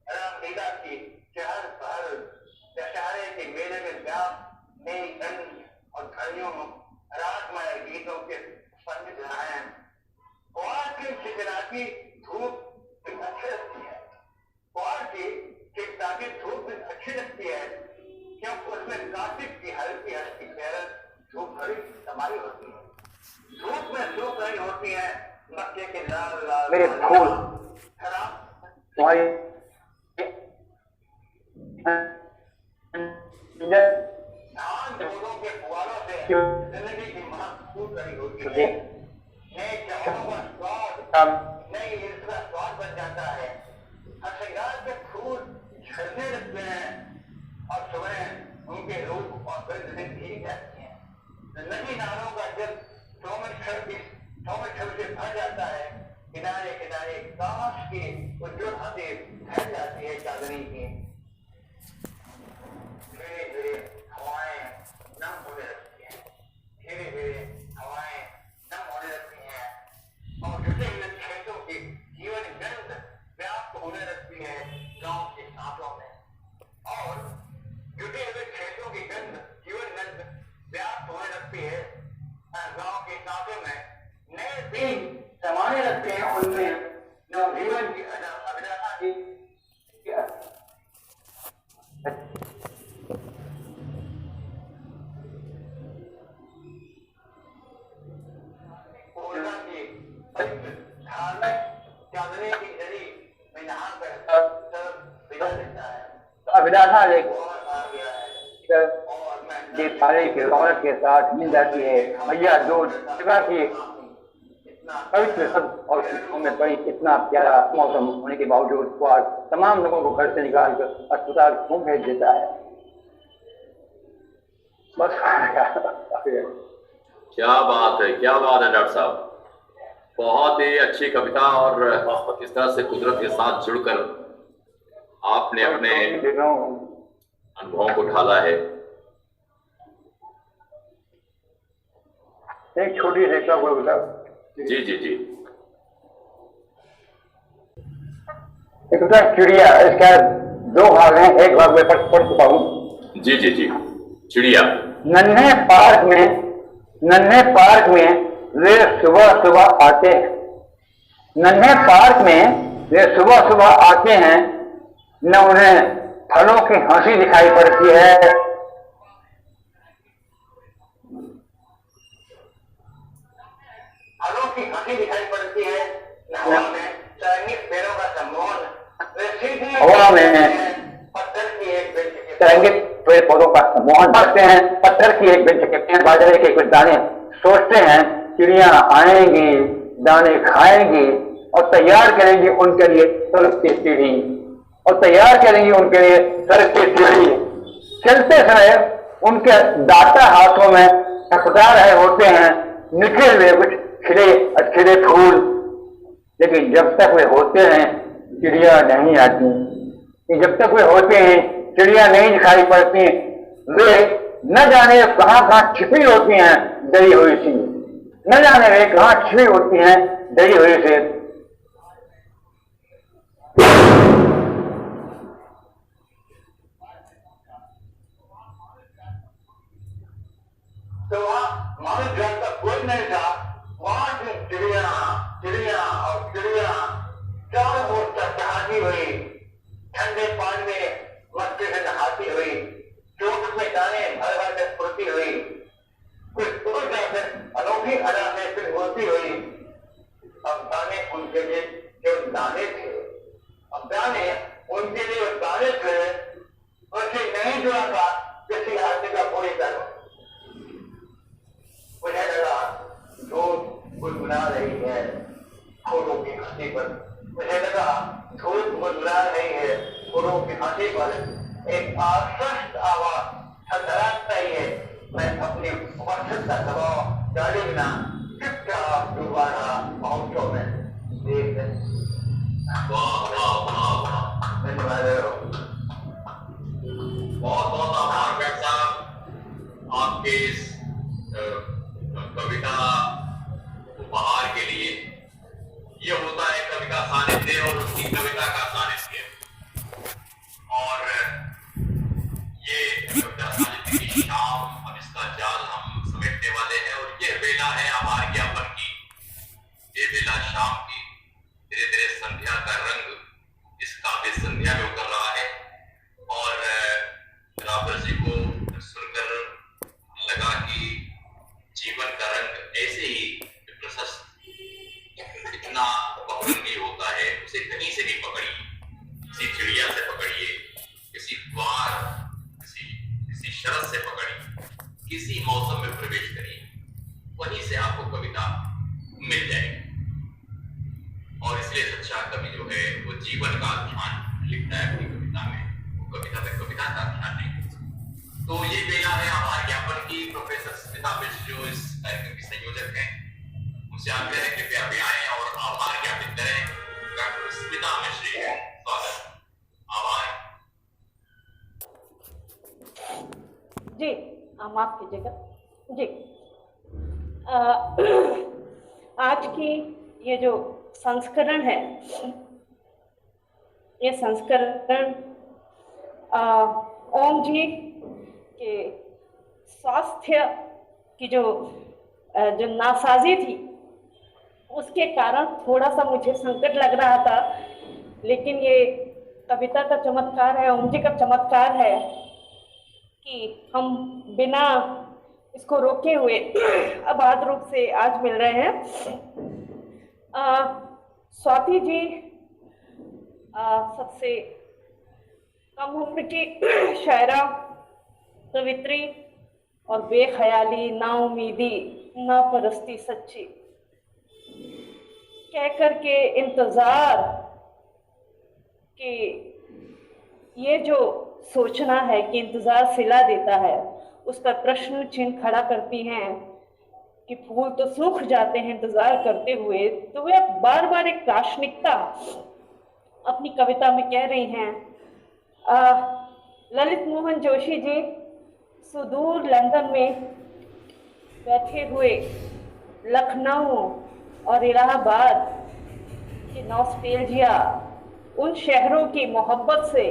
रामलीला की चहल पहल, दशहरे के मेले में व्याप नई गंध और ध्वनियों, रागमय गीतों के स्पंदित लहरें। पुआर की चिकनाती धूप भी अच्छी लगती है। पुआर की चिकनाती धूप भी अच्छी लगती है क्योंकि उसमें कार्तिक की हल्की हल्की गैरत धूप भरी समाई होती है। धूप में सूख रही होती है मक्के के लाल लाल मेरे फूल तुम्हारी धान जोड़ों के पुआलों से जिंदगी की महक फूट रही होती है। नए चावलों का स्वाद, नई ईर्ष्या का स्वाद बन जाता है। श्रृंगार के फूल झड़ने लगते हैं और सुबह उनके रूप और गंध से भीग जाती है। नदी नालों का जल से भर जाता है। किनारे किनारे काश की उज्जवल हंसी फैल जाती है चांदनी की। धीरे धीरे हवाएं नम होने लगती हैं। धीरे धीरे हवाएं नम होने लगती हैं और जुटे हुए खेतों की जीवन गंध व्याप्त होने लगती है गांव के सांसों में। और जुटे हुए खेतों की गंध, जीवन गंध व्याप्त होने लगती है गांव के सांसों में। नए बीज समाने लगते हैं उनमें जो जीवन की अभिलाषा की धार्मिक चांदनी की जड़ी में नहा कर विदा देता है। अभिलाषा और दीपावली की रौनक के साथ मिल जाती है। मैया दूध शिवा की पवित्र सब और खुशियों में बड़ी इतना प्यारा मौसम होने के बावजूद पुआर तमाम लोगों को घर से निकाल कर अस्पताल क्यों भेज देता है। बस क्या बात है डॉक्टर साहब, बहुत ही अच्छी कविता और किस तरह से कुदरत के साथ जुड़कर आपने अपने अनुभवों को ढाला है। एक छोटी रेखा को जी जी जी। एक चिड़िया, इसका दो भाग हैं, एक भाग में पढ़ चुका हूँ। जी जी जी। चिड़िया नन्हे पार्क में वे सुबह सुबह आते हैं। नन्हे पार्क में वे सुबह सुबह आते हैं, न उन्हें फलों की हंसी दिखाई पड़ती है, फलों की हंसी दिखाई पड़ती है, हवा में तरंगित पेड़ों का सम्मोहन, हवा में पत्थर की एक बेंच के तरंगित पेड़ पौधों का सम्मोहन करते हैं। पत्थर की एक बेंच के बाजरे के कुछ दाने सोचते हैं, चिड़िया आएंगी, दाने खाएंगी और तैयार करेंगी उनके लिए स्वर्ग की सीढ़ी, और तैयार करेंगी उनके लिए स्वर्ग की सीढ़ी। चलते समय उनके दाता हाथों में टकरा रहे होते हैं निकले हुए कुछ खिले फूल, लेकिन जब तक वे होते हैं चिड़िया नहीं आती। जब तक वे होते हैं चिड़िया नहीं दिखाई पड़ती। वे न जाने कहाँ छिपी होती हैं डरी हुई सी, न जाने वे कहाँ छिपी होती हैं डरी हुई से। तो वहाँ मानव जात का कोई नहीं था। वहां से चिड़िया चारों ओर चहचहाती हुई, ठंडे पानी में मस्ती से नहाती हुई, चोट में दाने भर भर कर फुरती हुई, कुछ दूर जाकर अनोखी अदा से फिर होती हुई। अब दाने उनके लिए जो दाने थे, अब दाने उनके लिए दाने थे, उनसे नहीं जुड़ा था किसी आदमी का पूरी तरह। मुझे लगा धूप गुनगुना रही है फूलों की हंसी पर, मुझे लगा धूप गुनगुना रही है फूलों की हंसी पर। एक आश्वस्त आवाज थरथराता ही है मैं अपनी उपस्थित का दबाव डाली बिना चुपचाप डूबा रहा महोत्सव में। धन्यवाद। बहुत बहुत आभार डॉक्टर साहब आपके इस कविता उपहार के लिए। ये होता है कविता सानिध्य और उसकी कविता का सानिध्य, और ये कविता सानिध्य की शाम अब इसका जाल हम समेटने वाले हैं, और ये वेला है आभार ज्ञापन की। ये वेला शाम की, धीरे धीरे संध्या का रंग इस काव्य संध्या में उतर रहा है, और राबर जी को सुनकर लगा कि जीवन का रंग ऐसे ही प्रशस्त इतना बहुरंगी होता है। उसे कहीं से भी पकड़िए, किसी चिड़िया से पकड़िए, किसी द्वार, किसी शरद से पकड़िए, किसी मौसम में प्रवेश करिए, वहीं से आपको कविता मिल जाएगी। और इसलिए सच्चा कवि जो है वो जीवन का ध्यान लिखता है अपनी कविता में, वो कविता में कविता का ध्यान नहीं। तो ये वेला है आभार ज्ञापन की। प्रोफेसर स्मिता मिश्र जो इस कार्यक्रम की संयोजक हैं, उनसे आग्रह है कृपया वे आए और आभार ज्ञापित करें। डॉक्टर स्मिता मिश्र है, स्वागत। आभार जी, माफ कीजिएगा जी। आज की ये जो संस्करण है, ये संस्करण ओम जी के स्वास्थ्य की जो नासाजी थी उसके कारण थोड़ा सा मुझे संकट लग रहा था, लेकिन ये कविता का चमत्कार है, ओम जी का चमत्कार है कि हम बिना इसको रोके हुए अबाध रूप से आज मिल रहे हैं। स्वाति जी सबसे कम उम्र की शायरा, कवित्री और बेख्याली, नाउमीदी, नापरस्ती सच्ची कह करके इंतजार कि ये जो सोचना है कि इंतजार सिला देता है, उस पर प्रश्न चिन्ह खड़ा करती हैं कि फूल तो सूख जाते हैं इंतजार करते हुए। तो वे बार बार एक दार्शनिकता अपनी कविता में कह रही हैं। ललित मोहन जोशी जी सुदूर लंदन में बैठे हुए लखनऊ और इलाहाबाद के नॉस्टैल्जिया, उन शहरों की मोहब्बत से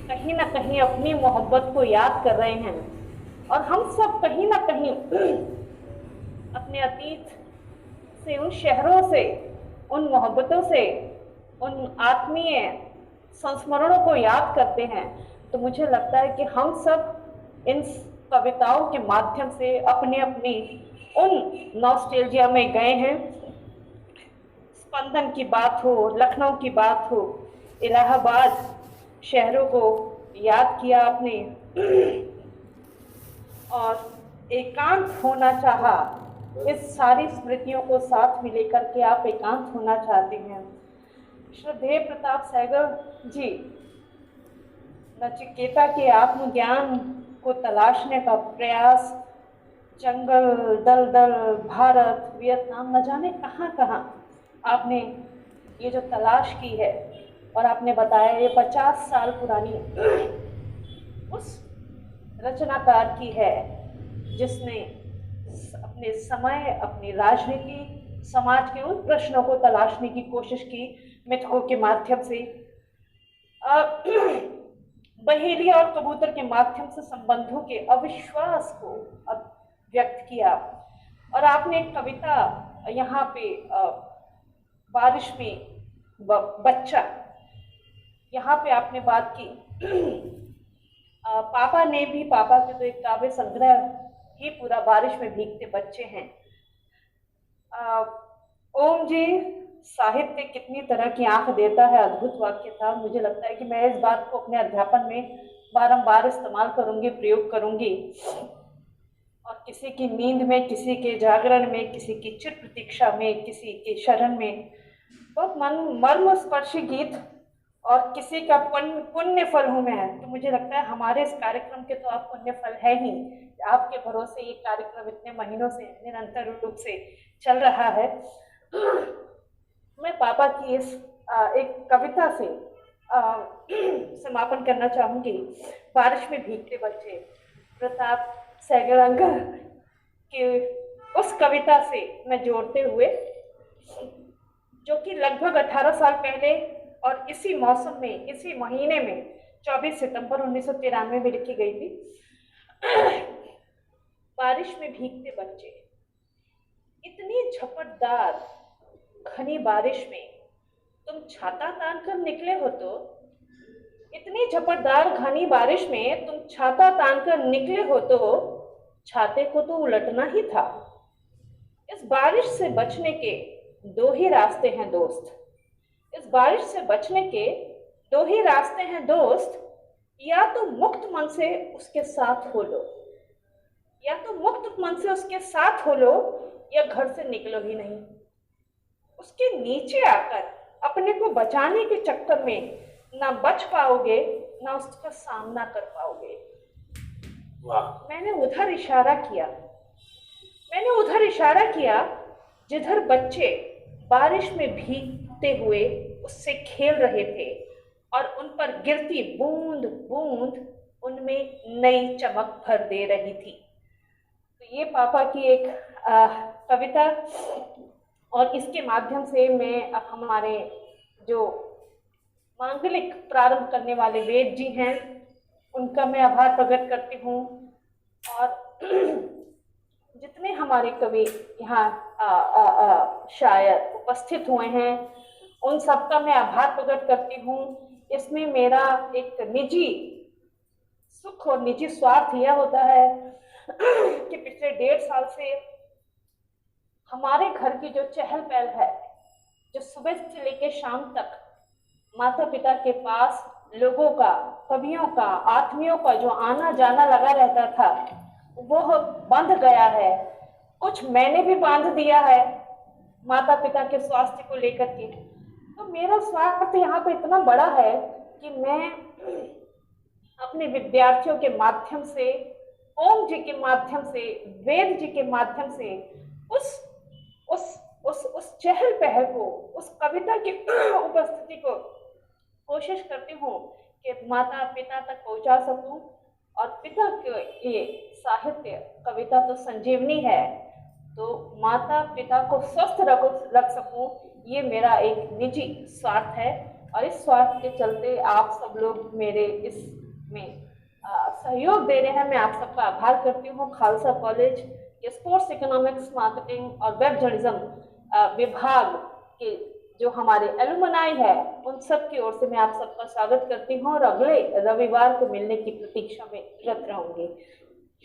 कहीं ना कहीं अपनी मोहब्बत को याद कर रहे हैं, और हम सब कहीं ना कहीं अपने अतीत से, उन शहरों से, उन मोहब्बतों से, उन आत्मीय संस्मरणों को याद करते हैं। तो मुझे लगता है कि हम सब इन कविताओं के माध्यम से अपनी अपनी उन नॉस्टैल्जिया में गए हैं। स्पंदन की बात हो, लखनऊ की बात हो, इलाहाबाद शहरों को याद किया आपने, और एकांत होना चाहा। इस सारी स्मृतियों को साथ में लेकर के आप एकांत होना चाहते हैं। श्रद्धेय प्रताप सहगल जी, नचिकेता के आत्मज्ञान को तलाशने का प्रयास, जंगल, दलदल, भारत, वियतनाम, न जाने कहाँ कहाँ आपने ये जो तलाश की है, और आपने बताया ये 50 साल पुरानी उस रचनाकार की है जिसने अपने समय, अपनी राजनीति, समाज के उन प्रश्नों को तलाशने की कोशिश की मिथकों के माध्यम से, बहेली और कबूतर के माध्यम से संबंधों के अविश्वास को व्यक्त किया। और आपने एक कविता यहाँ पे बारिश में बच्चा, यहाँ पे आपने बात की। पापा ने भी, पापा के तो एक काव्य संग्रह ही पूरा बारिश में भीगते बच्चे हैं। ओम जी, साहित्य कितनी तरह की आंख देता है, अद्भुत वाक्य था। मुझे लगता है कि मैं इस बात को अपने अध्यापन में बारंबार इस्तेमाल करूंगी, प्रयोग करूंगी, और किसी की नींद में, किसी के जागरण में, किसी की चिर प्रतीक्षा में, किसी के शरण में बहुत मर्म स्पर्शी गीत और किसी का पुण्य फल हूँ मैं, तो मुझे लगता है हमारे इस कार्यक्रम के तो आप पुण्य फल है ही। आपके भरोसे ये कार्यक्रम इतने महीनों से निरंतर रूप से चल रहा है। मैं पापा की इस एक कविता से समापन करना चाहूंगी। बारिश में भीगते बच्चे, प्रताप सहगल अंकल की उस कविता से मैं जोड़ते हुए, जो कि लगभग 18 साल पहले और इसी मौसम में, इसी महीने में 24 सितंबर 1993 में लिखी गई थी। बारिश में भीगते बच्चे, इतनी झपटदार घनी बारिश में तुम छाता तान कर निकले हो तो, इतनी झपटदार घनी बारिश में तुम छाता तान कर निकले हो तो छाते को तो उलटना ही था। इस बारिश से बचने के दो ही रास्ते हैं दोस्त, इस बारिश से बचने के दो ही रास्ते हैं दोस्त, या तो मुक्त मन से उसके साथ हो लो, या तो मुक्त मन से उसके साथ हो लो, या घर से निकलो ही नहीं। उसके नीचे आकर अपने को बचाने के चक्कर में ना बच पाओगे ना उसका सामना कर पाओगे। वाह। मैंने उधर इशारा किया जिधर बच्चे बारिश में भीगते हुए उससे खेल रहे थे और उन पर गिरती बूंद बूंद उनमें नई चमक भर दे रही थी। तो ये पापा की एक कविता, और इसके माध्यम से मैं अब हमारे जो मांगलिक प्रारंभ करने वाले वेद जी हैं उनका मैं आभार प्रकट करती हूँ, और जितने हमारे कवि यहाँ शायर उपस्थित हुए हैं उन सबका मैं आभार प्रकट करती हूँ। इसमें मेरा एक निजी सुख और निजी स्वार्थ यह होता है कि पिछले 1.5 साल से हमारे घर की जो चहल पहल है, जो सुबह से लेकर शाम तक माता पिता के पास लोगों का, कवियों का, आत्मियों का जो आना जाना लगा रहता था, वो बंध गया है। कुछ मैंने भी बांध दिया है माता पिता के स्वास्थ्य को लेकर के। तो मेरा स्वार्थ यहाँ पे इतना बड़ा है कि मैं अपने विद्यार्थियों के माध्यम से, ओम जी के माध्यम से, वेद जी के माध्यम से उस चहल पहल को, उस कविता की उपस्थिति को कोशिश करती हूँ कि माता पिता तक पहुँचा सकूँ, और पिता के लिए साहित्य कविता तो संजीवनी है, तो माता पिता को स्वस्थ रख सकूँ, ये मेरा एक निजी स्वार्थ है। और इस स्वार्थ के चलते आप सब लोग मेरे इसमें सहयोग दे रहे हैं, मैं आप सबका आभार करती हूँ। खालसा कॉलेज के स्पोर्ट्स इकोनॉमिक्स मार्केटिंग और वेब जर्नलिज्म विभाग के जो हमारे एलुमनाई है उन सब की ओर से मैं आप सबका स्वागत करती हूँ, और अगले रविवार को मिलने की प्रतीक्षा में रत रहूंगी।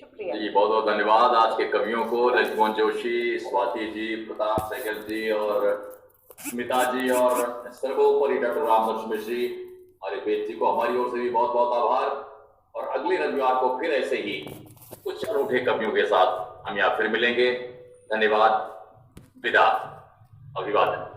शुक्रिया जी, बहुत बहुत धन्यवाद आज के कवियों को, ललित मोहन जोशी, स्वाति जी, प्रताप सहगल जी और स्मिता जी, और सर्वोपरि डॉक्टर रामदर्श मिश्र जी, हमारे वेद जी को हमारी ओर से भी बहुत बहुत आभार। और अगले रविवार को फिर ऐसे ही कुछ अनूठे कवियों के साथ हम यहाँ फिर मिलेंगे। धन्यवाद, विदा, अभिवादन।